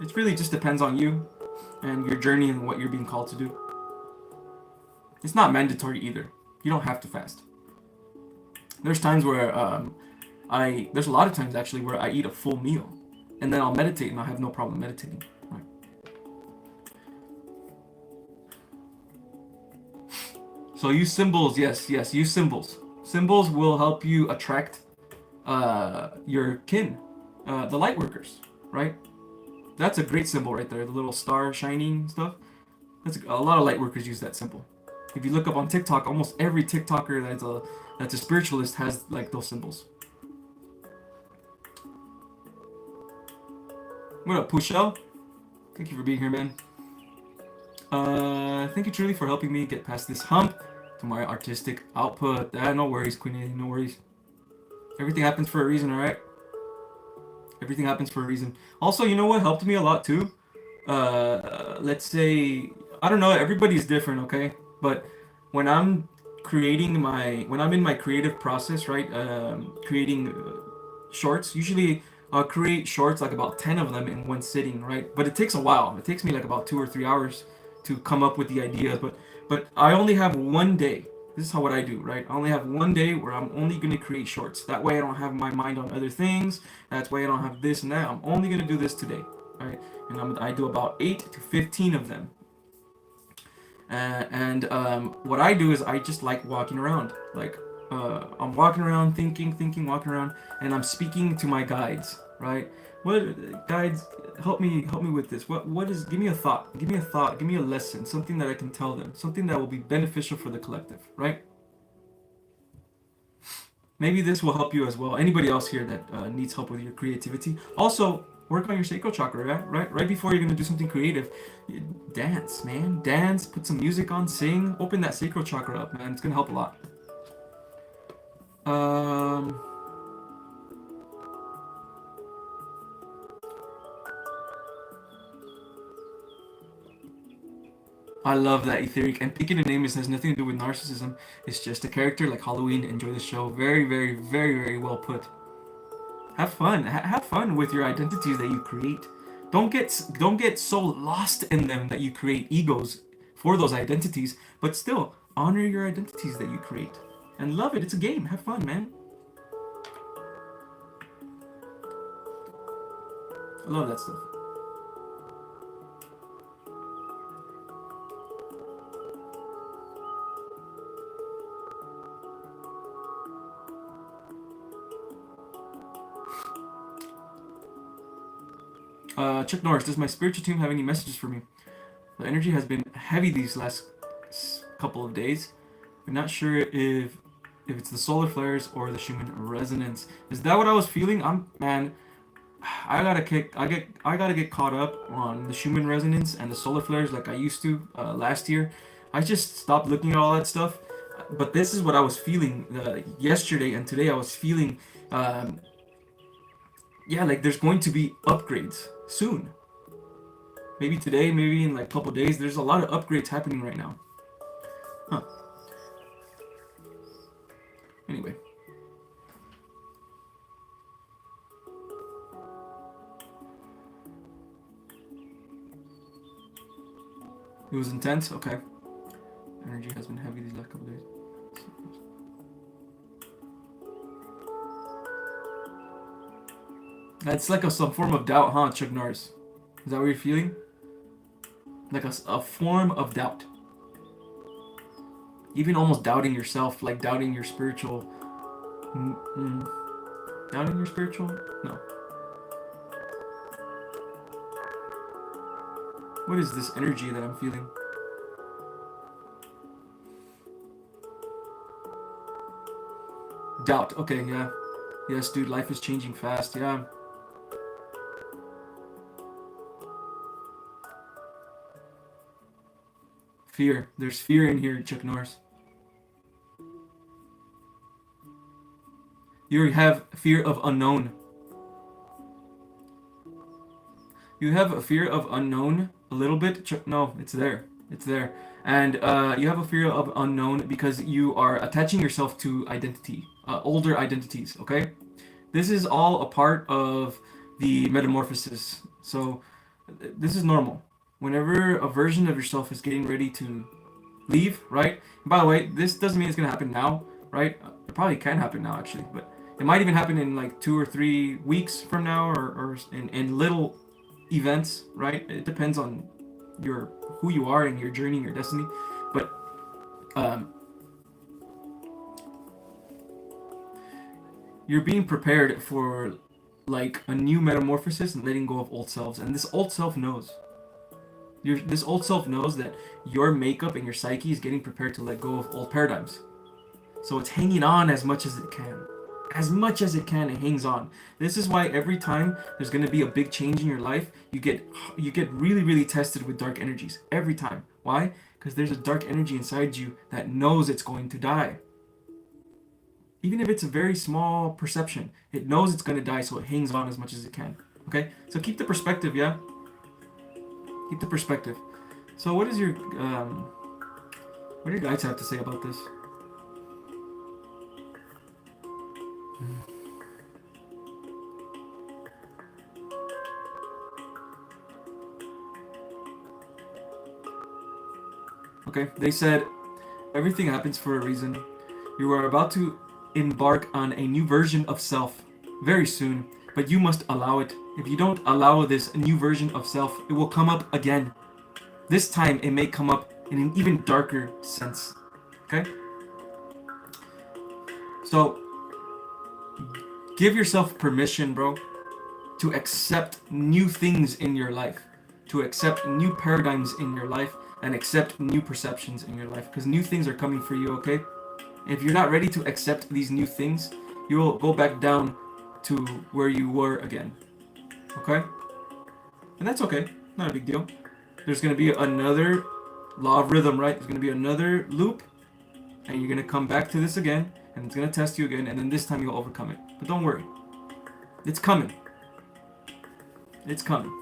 It really just depends on you and your journey and what you're being called to do. It's not mandatory either. You don't have to fast. There's times where there's a lot of times actually where I eat a full meal, and then I'll meditate, and I have no problem meditating. Right. So use symbols, yes, use symbols. Symbols will help you attract your kin, the light workers, right? That's a great symbol right there, the little star shining stuff. That's a lot of light workers use that symbol. If you look up on TikTok, almost every TikToker that's a spiritualist has like those symbols. What up, Pushel? Thank you for being here, man. Thank you truly for helping me get past this hump to my artistic output. No worries, Queenie, no worries. Everything happens for a reason, alright? Everything happens for a reason. Also, you know what helped me a lot too? Let's say, I don't know, everybody's different, okay? But when I'm when I'm in my creative process, right? Creating shorts, usually I'll create shorts, like about 10 of them in one sitting, right? But it takes a while. It takes me like about 2 or 3 hours to come up with the ideas. But I only have one day. This is what I do, right? I only have one day where I'm only gonna create shorts. That way I don't have my mind on other things. That's why I don't have this and that. I'm only gonna do this today, right? And I do about 8 to 15 of them. And what I do is I just like walking around. Like I'm walking around, thinking, walking around, and I'm speaking to my guides, right? What guides, help me with this. What is? Give me a thought. Give me a lesson. Something that I can tell them. Something that will be beneficial for the collective, right? Maybe this will help you as well. Anybody else here that needs help with your creativity. Also, work on your sacral chakra, right before you're gonna do something creative. Dance, man. Dance, put some music on, sing, open that sacral chakra up, man. It's gonna help a lot. Um, I love that etheric. And picking a name has nothing to do with narcissism. It's just a character like Halloween. Enjoy the show. Very, very, very, very well put. Have fun. Have fun with your identities that you create. Don't get so lost in them that you create egos for those identities. But still honor your identities that you create and love it. It's a game. Have fun, man. I love that stuff. Chuck Norris, does my spiritual team have any messages for me? The energy has been heavy these last couple of days. I'm not sure if it's the solar flares or the Schumann resonance. Is that what I was feeling? Man. I gotta get caught up on the Schumann resonance and the solar flares like I used to last year. I just stopped looking at all that stuff. But this is what I was feeling yesterday and today. I was feeling, um, yeah, like there's going to be upgrades soon. Maybe today, maybe in like a couple days. There's a lot of upgrades happening right now. Huh. Anyway. It was intense? Okay. Energy has been heavy these last couple days. That's like some form of doubt, huh, Chuck Norris? Is that what you're feeling? Like a form of doubt. Even almost doubting yourself, like doubting your spiritual. Doubting your spiritual? No. What is this energy that I'm feeling? Doubt. Okay, yeah. Yes, dude, life is changing fast, yeah. Fear. There's fear in here, Chuck Norris. You have fear of unknown. You have a fear of unknown a little bit. No, it's there. It's there. And you have a fear of unknown because you are attaching yourself to identity, older identities, okay? This is all a part of the metamorphosis. So this is normal. Whenever a version of yourself is getting ready to leave, right? And by the way, this doesn't mean it's going to happen now, right? It probably can happen now, actually, but it might even happen in like 2 or 3 weeks from now, or in little events, right? It depends on your who you are and your journey, your destiny. But you're being prepared for like a new metamorphosis and letting go of old selves, and this old self knows. This old self knows that your makeup and your psyche is getting prepared to let go of old paradigms. So it's hanging on as much as it can. As much as it can, it hangs on. This is why every time there's going to be a big change in your life, you get really, really tested with dark energies. Every time. Why? Because there's a dark energy inside you that knows it's going to die. Even if it's a very small perception, it knows it's going to die, so it hangs on as much as it can. Okay? So keep the perspective, yeah? Keep the perspective. So what is what do your guides have to say about this? Okay, they said, everything happens for a reason. You are about to embark on a new version of self very soon, but you must allow it. If you don't allow this new version of self, it will come up again. This time, it may come up in an even darker sense. Okay? So, give yourself permission, bro, to accept new things in your life, to accept new paradigms in your life, and accept new perceptions in your life, because new things are coming for you, okay? If you're not ready to accept these new things, you will go back down to where you were again. Okay? And that's okay. Not a big deal. There's going to be another law of rhythm, right? There's going to be another loop, and you're going to come back to this again, and it's going to test you again, and then this time you'll overcome it. But don't worry. It's coming. It's coming.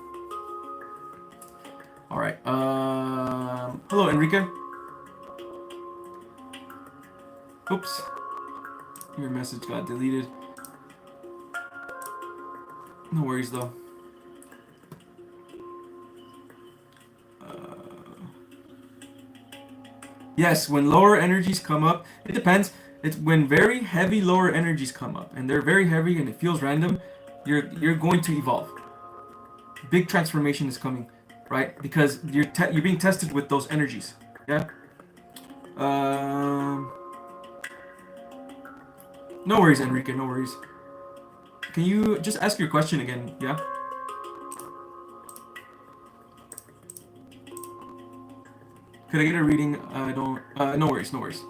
All right. Hello, Enrique. Oops. Your message got deleted. No worries, though. Yes, when lower energies come up, it depends. It's when very heavy lower energies come up, and they're very heavy, and it feels random. You're going to evolve. Big transformation is coming, right? Because you're being tested with those energies. Yeah. No worries, Enrique. No worries. Can you just ask your question again? Yeah. Could I get a reading? I don't. No worries. No worries.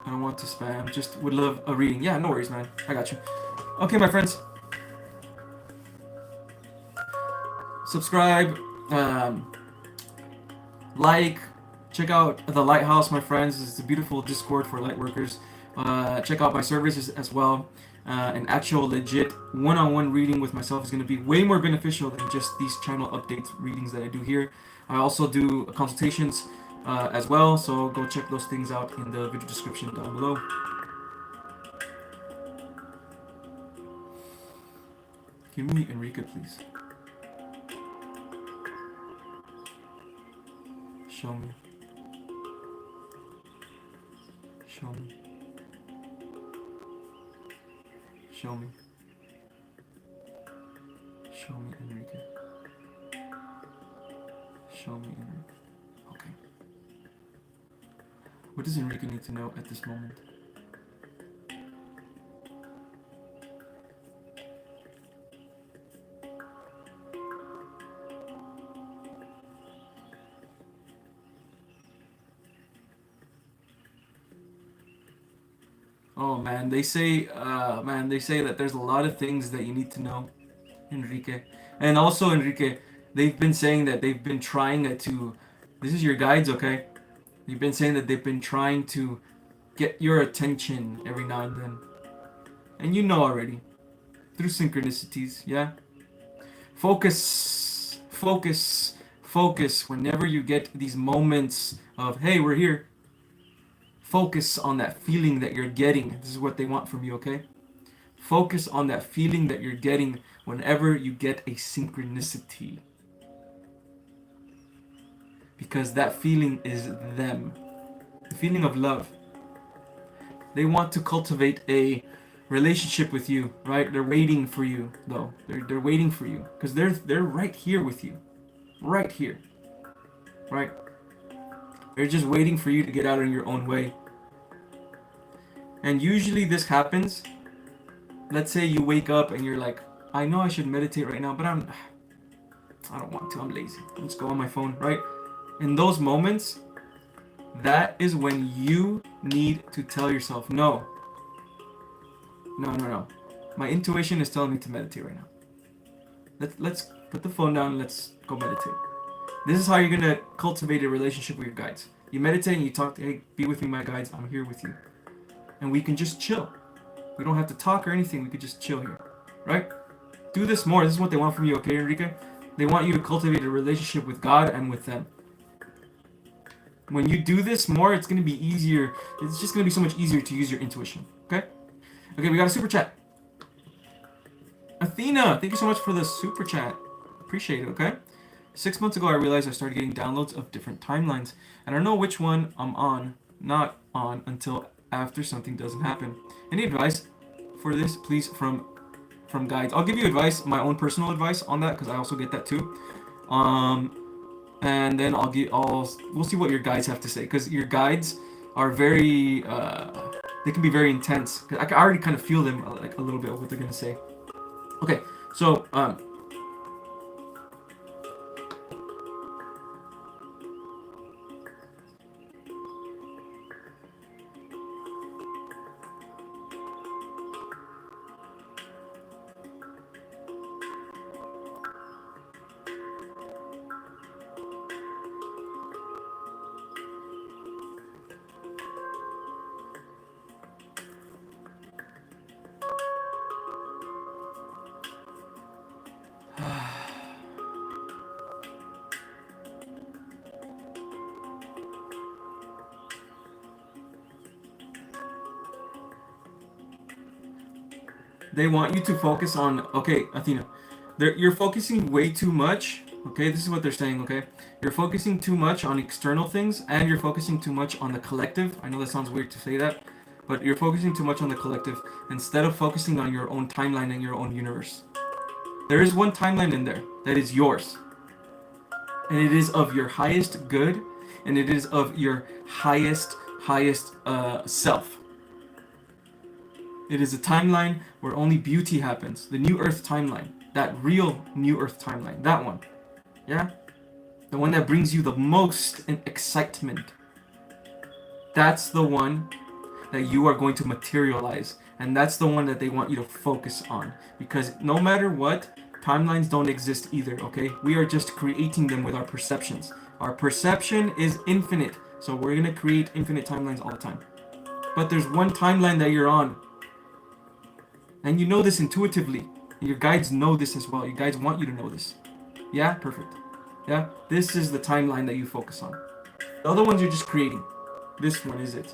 I don't want to spam. Just would love a reading. Yeah. No worries, man. I got you. Okay, my friends. Subscribe. Like. Check out the Lighthouse, my friends. It's a beautiful Discord for Lightworkers. Check out my services as well. An actual legit one-on-one reading with myself is going to be way more beneficial than just these channel updates readings that I do here. I also do consultations as well, so go check those things out in the video description down below. Give me Enrique, please. Show me. Show me. Show me. Show me Enrique. Show me Enrique. Okay. What does Enrique need to know at this moment? Oh man, they say that there's a lot of things that you need to know, Enrique. And also, Enrique, they've been saying that they've been trying to. This is your guides, okay? You've been saying that they've been trying to get your attention every now and then. And you know already. Through synchronicities, yeah? Focus. Focus. Focus. Whenever you get these moments of, hey, we're here. Focus on that feeling that you're getting. This is what they want from you, okay? Focus on that feeling that you're getting whenever you get a synchronicity. Because that feeling is them. The feeling of love. They want to cultivate a relationship with you, right? They're waiting for you, though. They're waiting for you. Because they're right here with you. Right here. Right? They're just waiting for you to get out of your own way. And usually this happens. Let's say you wake up and you're like, I know I should meditate right now, but I don't want to. I'm lazy. I'll just go on my phone, right? In those moments, that is when you need to tell yourself, no. No. My intuition is telling me to meditate right now. Let's put the phone down and let's go meditate. This is how you're going to cultivate a relationship with your guides. You meditate and you talk, hey, be with me, my guides. I'm here with you. And we can just chill. We don't have to talk or anything. We could just chill here. Right? Do this more. This is what they want from you, okay, Enrique? They want you to cultivate a relationship with God and with them. When you do this more, it's going to be easier. It's just going to be so much easier to use your intuition. Okay? Okay, we got a super chat. Athena, thank you so much for the super chat. Appreciate it, okay? 6 months ago, I realized I started getting downloads of different timelines. And I don't know which one I'm on, not on, until after something doesn't happen. Any advice for this, please, from guides? I'll give you advice, my own personal advice on that, because I also get that too. And then we'll see what your guides have to say, because your guides are very, they can be very intense. I already kind of feel them, like a little bit of what they're gonna say. Okay, so they want you to focus on, okay, Athena, you're focusing way too much. Okay, this is what they're saying. Okay, you're focusing too much on external things, and you're focusing too much on the collective. I know that sounds weird to say that, but you're focusing too much on the collective instead of focusing on your own timeline and your own universe. There is one timeline in there that is yours, and it is of your highest good, and it is of your highest self. It is a timeline where only beauty happens. The New Earth timeline, that real New Earth timeline, that one. Yeah? The one that brings you the most excitement. That's the one that you are going to materialize. And that's the one that they want you to focus on. Because no matter what, timelines don't exist either, okay? We are just creating them with our perceptions. Our perception is infinite. So we're going to create infinite timelines all the time. But there's one timeline that you're on. And you know this intuitively. Your guides know this as well. Your guides want you to know this. Yeah? Perfect. Yeah? This is the timeline that you focus on. The other ones you're just creating. This one is it.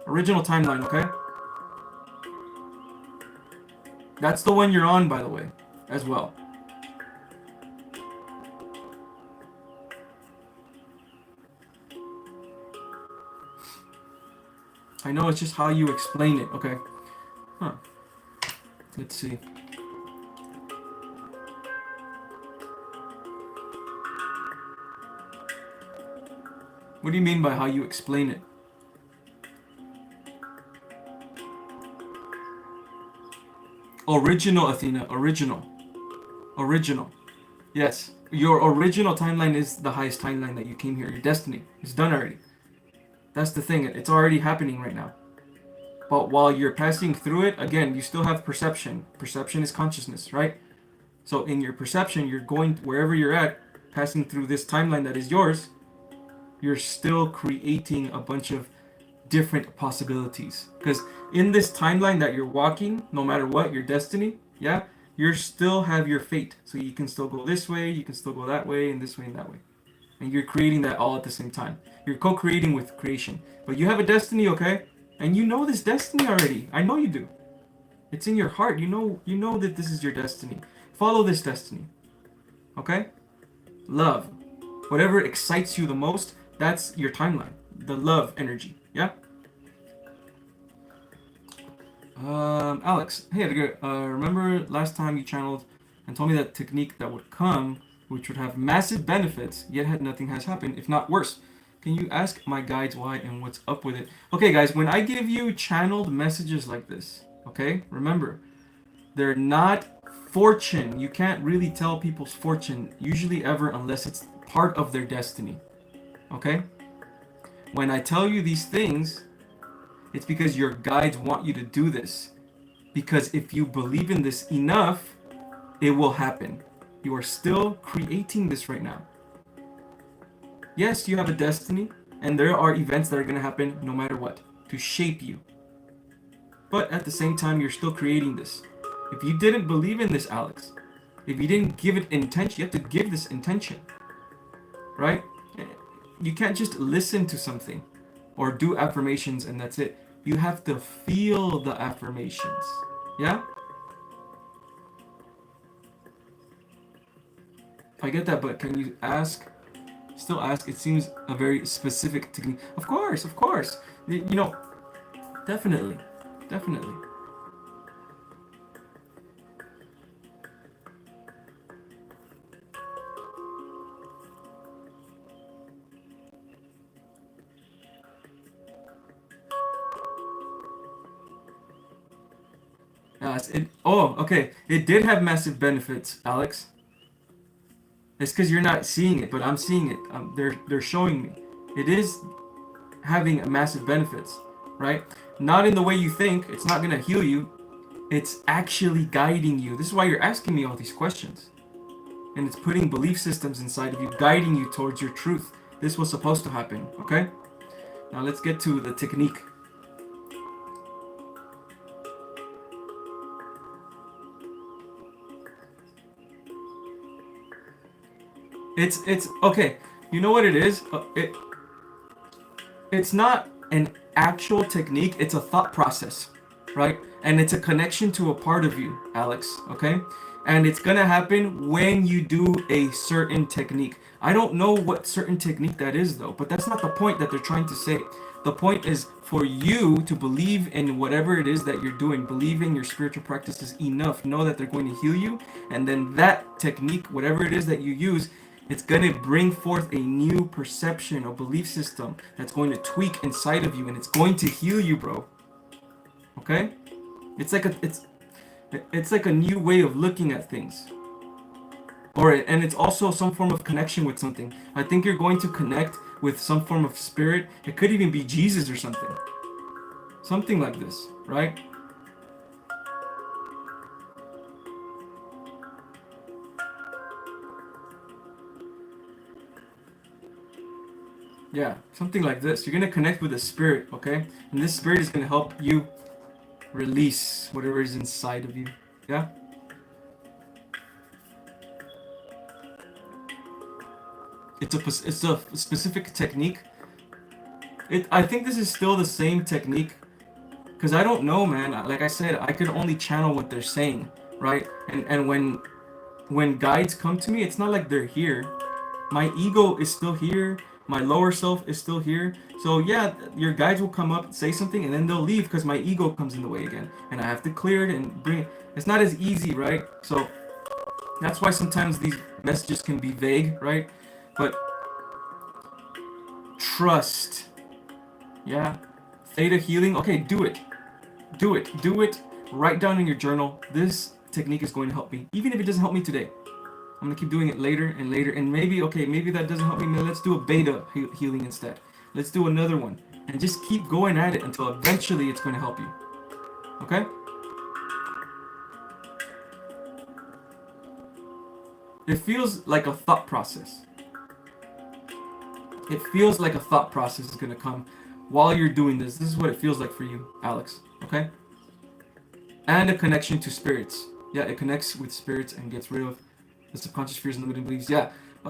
Original timeline, okay? That's the one you're on, by the way, as well. I know it's just how you explain it, okay? Huh. Let's see. What do you mean by how you explain it? Original, Athena. Original. Original. Yes. Your original timeline is the highest timeline that you came here. Your destiny. It's done already. That's the thing. It's already happening right now. But while you're passing through it, again, you still have perception. Perception is consciousness, right? So in your perception, you're going wherever you're at, passing through this timeline that is yours, you're still creating a bunch of different possibilities. Because in this timeline that you're walking, no matter what, your destiny, yeah, you still have your fate. So you can still go this way, you can still go that way, and this way and that way. And you're creating that all at the same time. You're co-creating with creation. But you have a destiny, okay? And you know this destiny already. I know you do. It's in your heart. You know that this is your destiny. Follow this destiny. Okay? Love. Whatever excites you the most, that's your timeline. The love energy. Yeah? Alex. Hey, remember last time you channeled and told me that technique that would come, which would have massive benefits, yet nothing has happened, if not worse. Can you ask my guides why and what's up with it? Okay, guys, when I give you channeled messages like this, okay, remember, they're not fortune. You can't really tell people's fortune, usually ever, unless it's part of their destiny, okay? When I tell you these things, it's because your guides want you to do this. Because if you believe in this enough, it will happen. You are still creating this right now. Yes, you have a destiny, and there are events that are going to happen no matter what, to shape you. But at the same time, you're still creating this. If you didn't believe in this, Alex, if you didn't give it intention, you have to give this intention, right? You can't just listen to something or do affirmations and that's it. You have to feel the affirmations, yeah? I get that, but can you still ask? It seems a very specific technique. Of course. You know, definitely. Okay. It did have massive benefits, Alex. It's because you're not seeing it, but I'm seeing it. They're showing me. It is having massive benefits, right? Not in the way you think. It's not gonna heal you. It's actually guiding you. This is why you're asking me all these questions. And it's putting belief systems inside of you, guiding you towards your truth. This was supposed to happen, okay? Now let's get to the technique. It's okay. You know what it is? It's not an actual technique. It's a thought process. right? And it's a connection to a part of you, Alex, okay? And it's gonna happen when you do a certain technique. I don't know what certain technique that is though, but that's not the point that they're trying to say. The point is for you to believe in whatever it is that you're doing, believe in your spiritual practices enough, know that they're going to heal you, and then that technique, whatever it is that you use, it's going to bring forth a new perception, a belief system that's going to tweak inside of you, and it's going to heal you, bro. Okay? It's like a new way of looking at things. Alright, and it's also some form of connection with something. I think you're going to connect with some form of spirit. It could even be Jesus or something. Something like this, right? Yeah, something like this. You're going to connect with a spirit, okay? And this spirit is going to help you release whatever is inside of you. Yeah? It's a specific technique. I think this is still the same technique, because I don't know, man. Like I said, I could only channel what they're saying, right? And when guides come to me, it's not like they're here. My ego is still here. My lower self is still here. So yeah, your guides will come up, say something, and then they'll leave because my ego comes in the way again, and I have to clear it and bring it. It's not as easy, right? So that's why sometimes these messages can be vague, right? But trust, yeah, theta healing. Okay, do it. Write down in your journal, this technique is going to help me, even if it doesn't help me today. I'm gonna keep doing it later and later, and maybe that doesn't help me. Let's do a beta healing instead. Let's do another one, and just keep going at it until eventually it's going to help you. Okay? It feels like a thought process. It feels like a thought process is gonna come while you're doing this. This is what it feels like for you, Alex. Okay? And a connection to spirits. Yeah, it connects with spirits and gets rid of the subconscious fears and limiting beliefs. Yeah.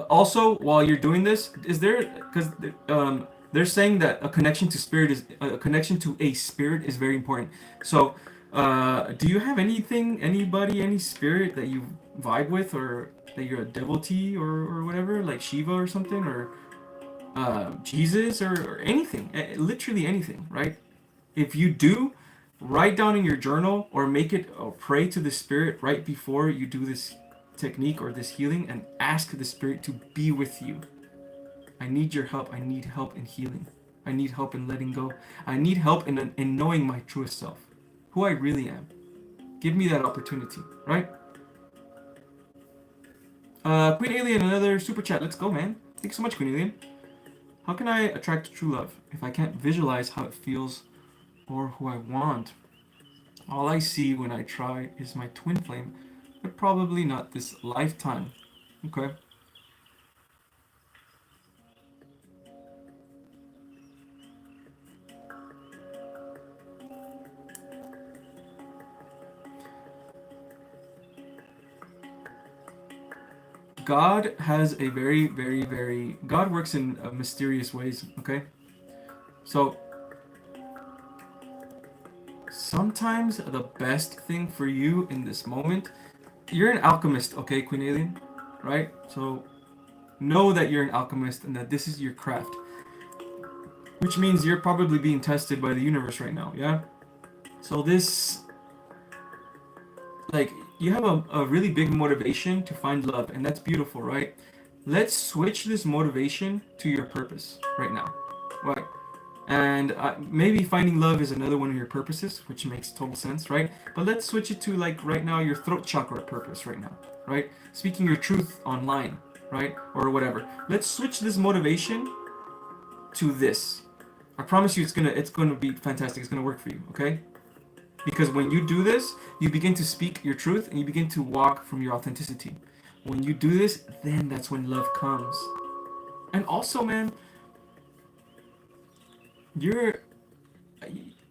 Also, while you're doing this, is there, because they're saying that a connection to spirit is a connection to a spirit is very important. So, do you have anybody, any spirit that you vibe with, or that you're a devotee or whatever, like Shiva or something, or Jesus or anything, literally anything, right? If you do, write down in your journal or make it or pray to the spirit right before you do this technique or this healing, and ask the spirit to be with you. I need your help. I need help in healing. I need help in letting go. I need help in knowing my truest self, who I really am. Give me that opportunity, right? Queen Alien, another super chat. Let's go, man. Thanks so much, Queen Alien. How can I attract true love if I can't visualize how it feels or who I want? All I see when I try is my twin flame, but probably not this lifetime. Okay. God has a God works in mysterious ways, okay? So, sometimes the best thing for you in this moment, you're an alchemist, okay, Queen Alien? Right? So, know that you're an alchemist and that this is your craft. Which means you're probably being tested by the universe right now, yeah? So this, like, you have a really big motivation to find love, and that's beautiful, right? Let's switch this motivation to your purpose right now, right? And maybe finding love is another one of your purposes, which makes total sense, right? But let's switch it to, like, right now, your throat chakra purpose right now, right? Speaking your truth online, right? Or whatever. Let's switch this motivation to this. I promise you it's gonna be fantastic. It's gonna work for you, okay? Because when you do this, you begin to speak your truth and you begin to walk from your authenticity. When you do this, then that's when love comes. And also, man,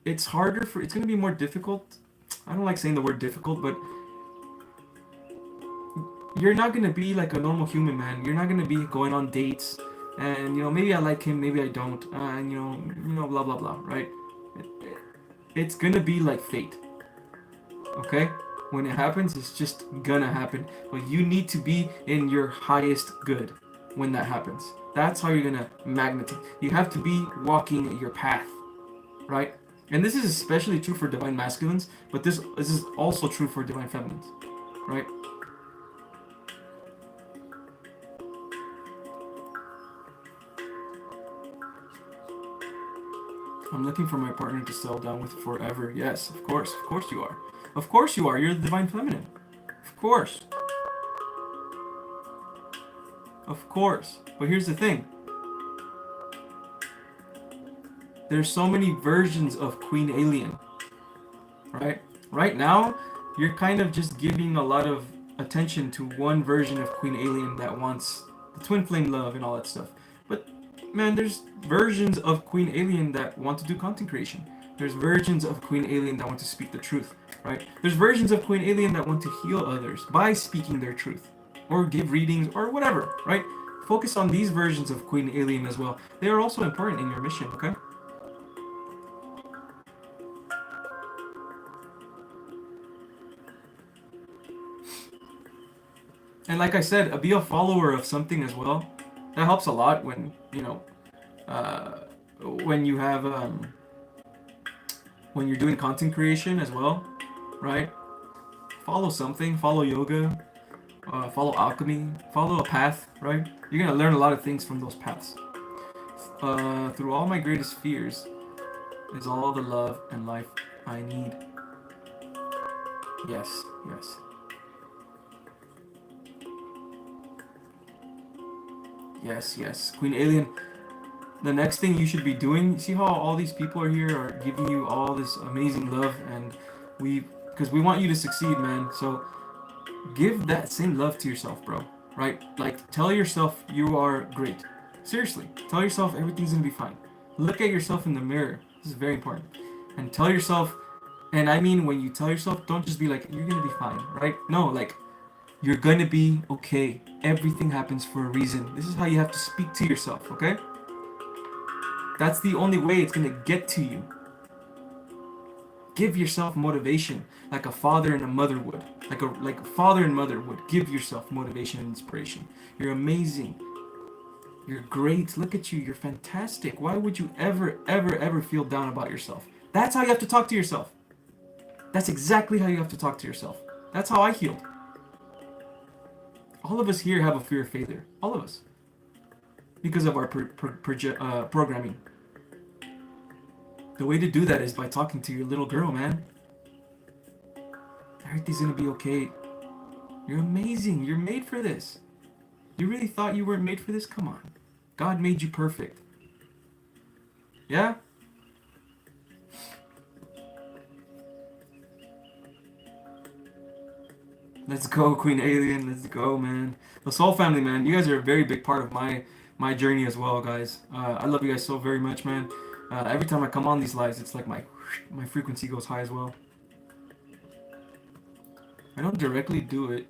it's gonna be more difficult. I don't like saying the word difficult, but you're not gonna be like a normal human, man. You're not gonna be going on dates and, maybe I like him, maybe I don't, and blah blah blah, right? It's gonna be like fate. Okay? When it happens, it's just gonna happen. But you need to be in your highest good when that happens. That's how you're gonna magnetize. You have to be walking your path, right? And this is especially true for divine masculines, but this is also true for divine feminines, right? I'm looking for my partner to settle down with forever. Yes, of course you are. Of course you are. You're the divine feminine. Of course. Of course. But here's the thing. There's so many versions of Queen Alien, right? Right now, you're kind of just giving a lot of attention to one version of Queen Alien that wants the twin flame love and all that stuff. But man, there's versions of Queen Alien that want to do content creation. There's versions of Queen Alien that want to speak the truth, right? There's versions of Queen Alien that want to heal others by speaking their truth, or give readings, or whatever, right? Focus on these versions of Queen Alien as well. They are also important in your mission, okay? And like I said, be a follower of something as well. That helps a lot when, uh, when you have, when you're doing content creation as well, right? Follow something, follow yoga, follow alchemy, follow a path, right? You're gonna learn a lot of things from those paths. Through all my greatest fears is all the love and life I need. Yes, yes. Yes, yes. Queen Alien, the next thing you should be doing, see how all these people are here are giving you all this amazing love, and because we want you to succeed, man. So give that same love to yourself, bro. Right? Like, tell yourself you are great. Seriously, tell yourself everything's gonna be fine. Look at yourself in the mirror. This is very important. And tell yourself, and I mean, when you tell yourself, don't just be like, you're gonna be fine, right? No, like, you're gonna be okay. Everything happens for a reason. This is how you have to speak to yourself, okay? That's the only way it's gonna get to you. Give yourself motivation, like a father and a mother would. Like a father and mother would. Give yourself motivation and inspiration. You're amazing. You're great. Look at you. You're fantastic. Why would you ever feel down about yourself? That's how you have to talk to yourself. That's exactly how you have to talk to yourself. That's how I healed. All of us here have a fear of failure. All of us. Because of our programming. The way to do that is by talking to your little girl, man. Everything's gonna be okay. You're amazing. You're made for this. You really thought you weren't made for this? Come on. God made you perfect. Yeah? Let's go, Queen Alien. Let's go, man. The Soul Family, man. You guys are a very big part of my journey as well, guys. I love you guys so very much, man. Every time I come on these lives, it's like my frequency goes high as well. I don't directly do it.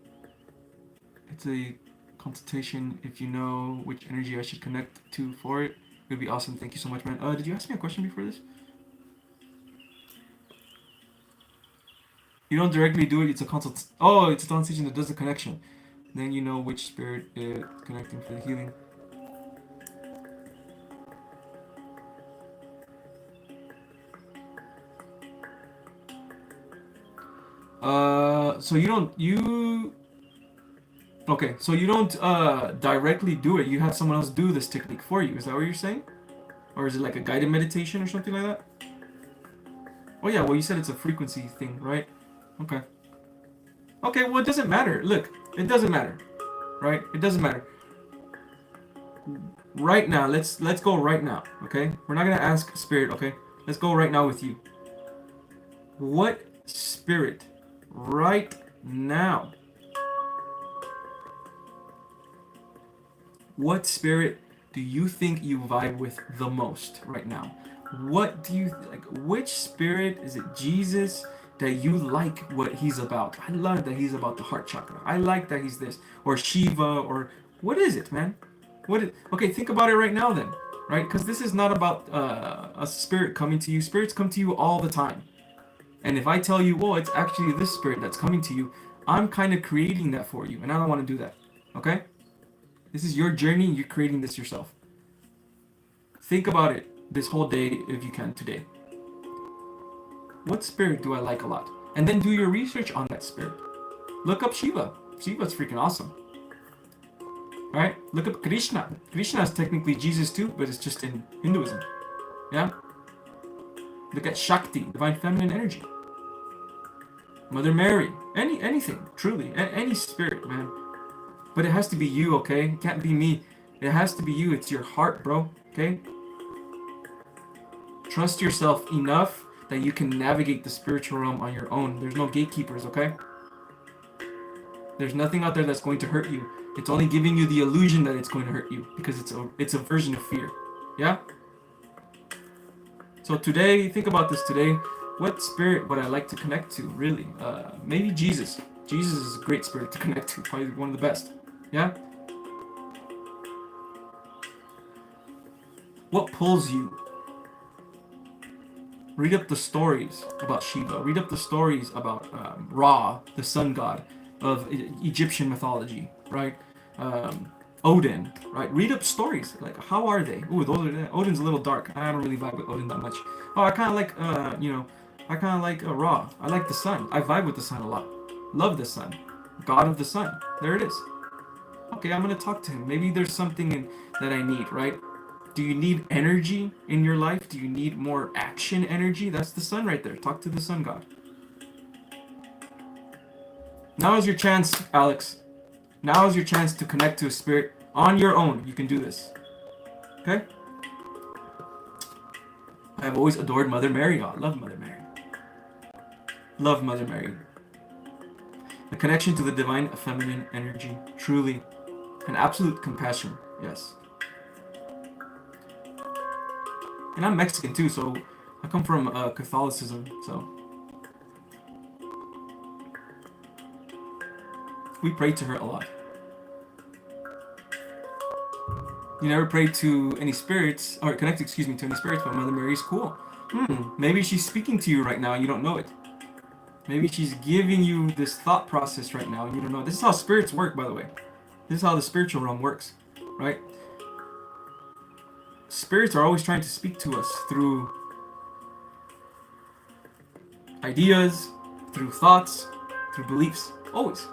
It's a consultation. If you know which energy I should connect to for it, it would be awesome. Thank you so much, man. Did you ask me a question before this? You don't directly do it. It's a consult. Oh, it's a consultation that does the connection. Then you know which spirit is connecting for the healing. So you don't directly do it. You have someone else do this technique for you. Is that what you're saying? Or is it like a guided meditation or something like that? Oh yeah, well you said it's a frequency thing, right? Okay. Okay, well it doesn't matter. Look, it doesn't matter. Right? It doesn't matter. Right now, let's go right now, okay? We're not gonna ask spirit, okay? Let's go right now with you. What spirit right now? What spirit do you think you vibe with the most right now? What do you like? Which spirit is it? Jesus, that you like what he's about? I love that he's about the heart chakra. I like that he's this, or Shiva, or what is it, man? Okay, think about it right now then, right? Because this is not about a spirit coming to you. Spirits come to you all the time. And if I tell you, well, it's actually this spirit that's coming to you, I'm kind of creating that for you, and I don't want to do that. Okay? This is your journey, you're creating this yourself. Think about it this whole day if you can today. What spirit do I like a lot? And then do your research on that spirit. Look up Shiva. Shiva's freaking awesome. Right? Look up Krishna. Krishna is technically Jesus too, but it's just in Hinduism. Yeah? Look at Shakti, divine feminine energy. Mother Mary. Anything, truly. Any spirit, man. But it has to be you, okay? It can't be me. It has to be you. It's your heart, bro. Okay? Trust yourself enough that you can navigate the spiritual realm on your own. There's no gatekeepers, okay? There's nothing out there that's going to hurt you. It's only giving you the illusion that it's going to hurt you because it's a version of fear. Yeah? So today, think about this today. What spirit would I like to connect to, really? Maybe Jesus. Jesus is a great spirit to connect to. Probably one of the best. Yeah? What pulls you? Read up the stories about Shiva. Read up the stories about Ra, the sun god of Egyptian mythology, right? Odin, right? Read up stories. Like, how are they? Ooh, Odin's a little dark. I don't really vibe with Odin that much. Oh, I kind of like, I kind of like Ra. I like the sun. I vibe with the sun a lot. Love the sun. God of the sun. There it is. Okay, I'm going to talk to him. Maybe there's something that I need, right? Do you need energy in your life? Do you need more action energy? That's the sun right there. Talk to the sun god. Now is your chance, Alex. Now is your chance to connect to a spirit on your own. You can do this. Okay? I have always adored Mother Mary. Oh, I love Mother Mary. Love Mother Mary. The connection to the divine feminine energy. Truly. An absolute compassion. Yes. And I'm Mexican too, so I come from Catholicism, so we pray to her a lot. You never pray to any spirits, or connect, to any spirits, but Mother Mary's cool. Maybe she's speaking to you right now and you don't know it. Maybe she's giving you this thought process right now and you don't know it. This is how spirits work, by the way. This is how the spiritual realm works, right? Spirits are always trying to speak to us through ideas, through thoughts, through beliefs. Always.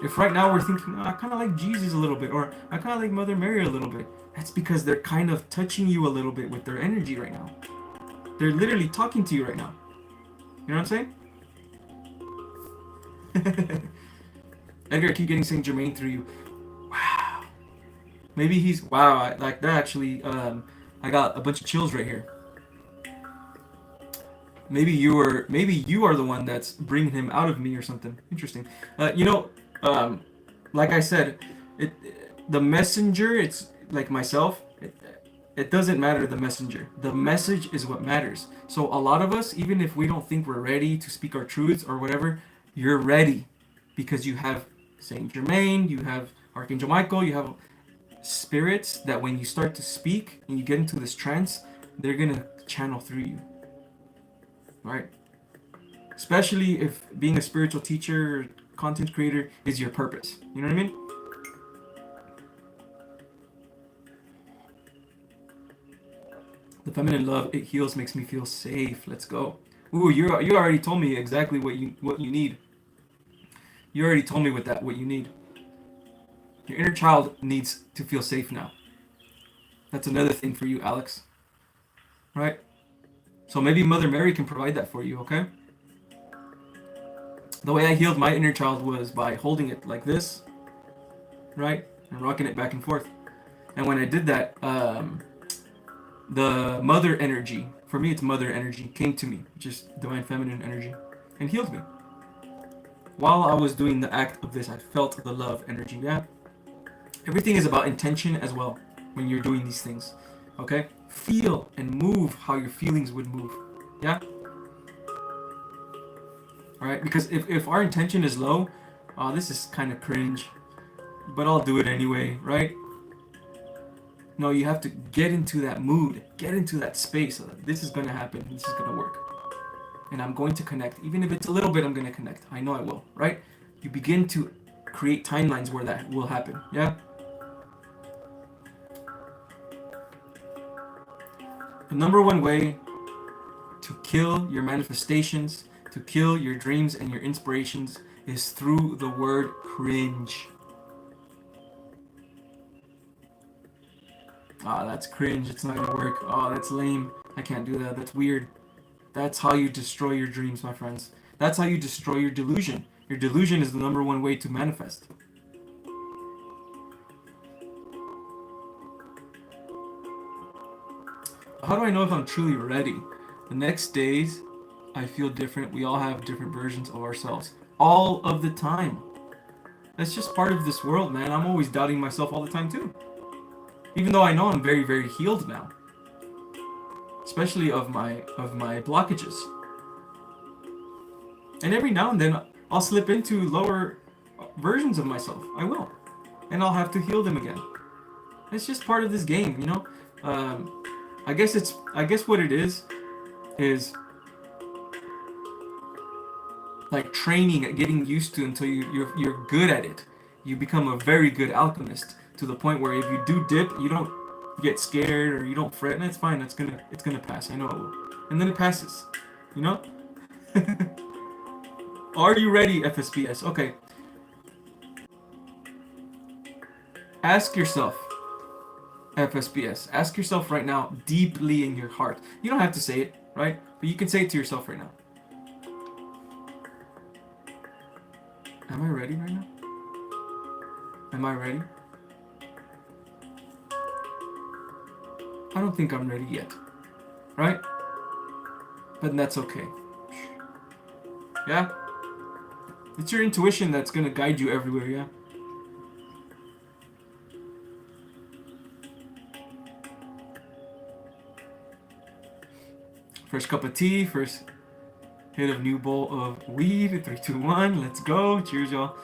If right now we're thinking, I kind of like Jesus a little bit, or I kind of like Mother Mary a little bit, that's because they're kind of touching you a little bit with their energy right now. They're literally talking to you right now. You know what I'm saying? Edgar, I keep getting Saint Germain through you. Wow. Maybe he's, wow, I like that actually. I got a bunch of chills right here. Maybe you are the one that's bringing him out of me or something. Interesting. Like I said, the messenger, it's like myself, it doesn't matter the messenger. The message is what matters. So a lot of us, even if we don't think we're ready to speak our truths or whatever, you're ready because you have Saint Germain, you have Archangel Michael, you have spirits that when you start to speak and you get into this trance, they're gonna channel through you. Right? Especially if being a spiritual teacher, content creator is your purpose. You know what I mean? The feminine love, it heals, makes me feel safe. Let's go. Ooh, you already told me exactly what you need. You already told me what you need. Your inner child needs to feel safe now. That's another thing for you, Alex. Right? So maybe Mother Mary can provide that for you, okay? The way I healed my inner child was by holding it like this, right? And rocking it back and forth. And when I did that, the mother energy, for me it's mother energy, came to me, which is divine feminine energy, and healed me. While I was doing the act of this, I felt the love energy, yeah? Everything is about intention as well when you're doing these things, okay? Feel and move how your feelings would move, yeah? Alright, because if our intention is low, this is kind of cringe, but I'll do it anyway, right? No, you have to get into that mood, get into that space. This is going to happen, this is going to work. and I'm going to connect. Even if it's a little bit, I'm going to connect. I know I will, right? You begin to create timelines where that will happen, yeah? The number one way to kill your manifestations, to kill your dreams and your inspirations is through the word cringe. Ah, that's cringe. It's not gonna work. Oh, that's lame. I can't do that. That's weird. That's how you destroy your dreams, my friends. That's how you destroy your delusion. Your delusion is the number one way to manifest. How do I know if I'm truly ready? The next days, I feel different. We all have different versions of ourselves. All of the time. That's just part of this world, man. I'm always doubting myself all the time, too. Even though I know I'm very, very healed now. Especially of my blockages. And every now and then, I'll slip into lower versions of myself. I will. And I'll have to heal them again. It's just part of this game, you know? I guess what it is like training, getting used to until you're good at it. You become a very good alchemist to the point where if you do dip, you don't get scared or you don't fret, and it's fine. It's gonna pass. I know it will. And then it passes. You know? Are you ready, FSBS? Okay. Ask yourself, FSBS. Ask yourself right now, deeply in your heart. You don't have to say it, right? But you can say it to yourself right now. Am I ready right now? Am I ready? I don't think I'm ready yet, right? But that's okay. Yeah? It's your intuition that's gonna guide you everywhere, yeah? First cup of tea, first hit of new bowl of weed. 3, 2, 1, let's go. Cheers, y'all.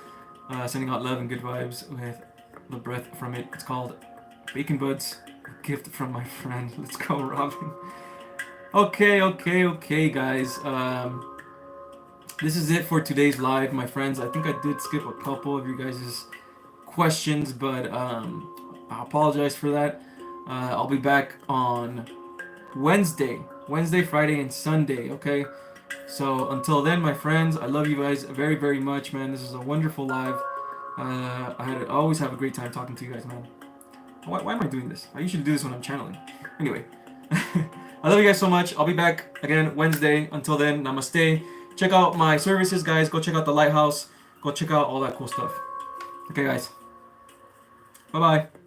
Sending out love and good vibes with the breath from it. It's called Bacon Buds, a gift from my friend. Let's go, Robin. Okay, guys. This is it for today's live, my friends. I think I did skip a couple of you guys' questions, but I apologize for that. I'll be back on Wednesday, Friday, and Sunday, okay? So until then, my friends, I love you guys very, very much, man. This is a wonderful live. I always have a great time talking to you guys, man. Why am I doing this? I usually do this when I'm channeling. Anyway, I love you guys so much. I'll be back again Wednesday. Until then, namaste. Check out my services, guys. Go check out the Lighthouse. Go check out all that cool stuff. Okay, guys. Bye-bye.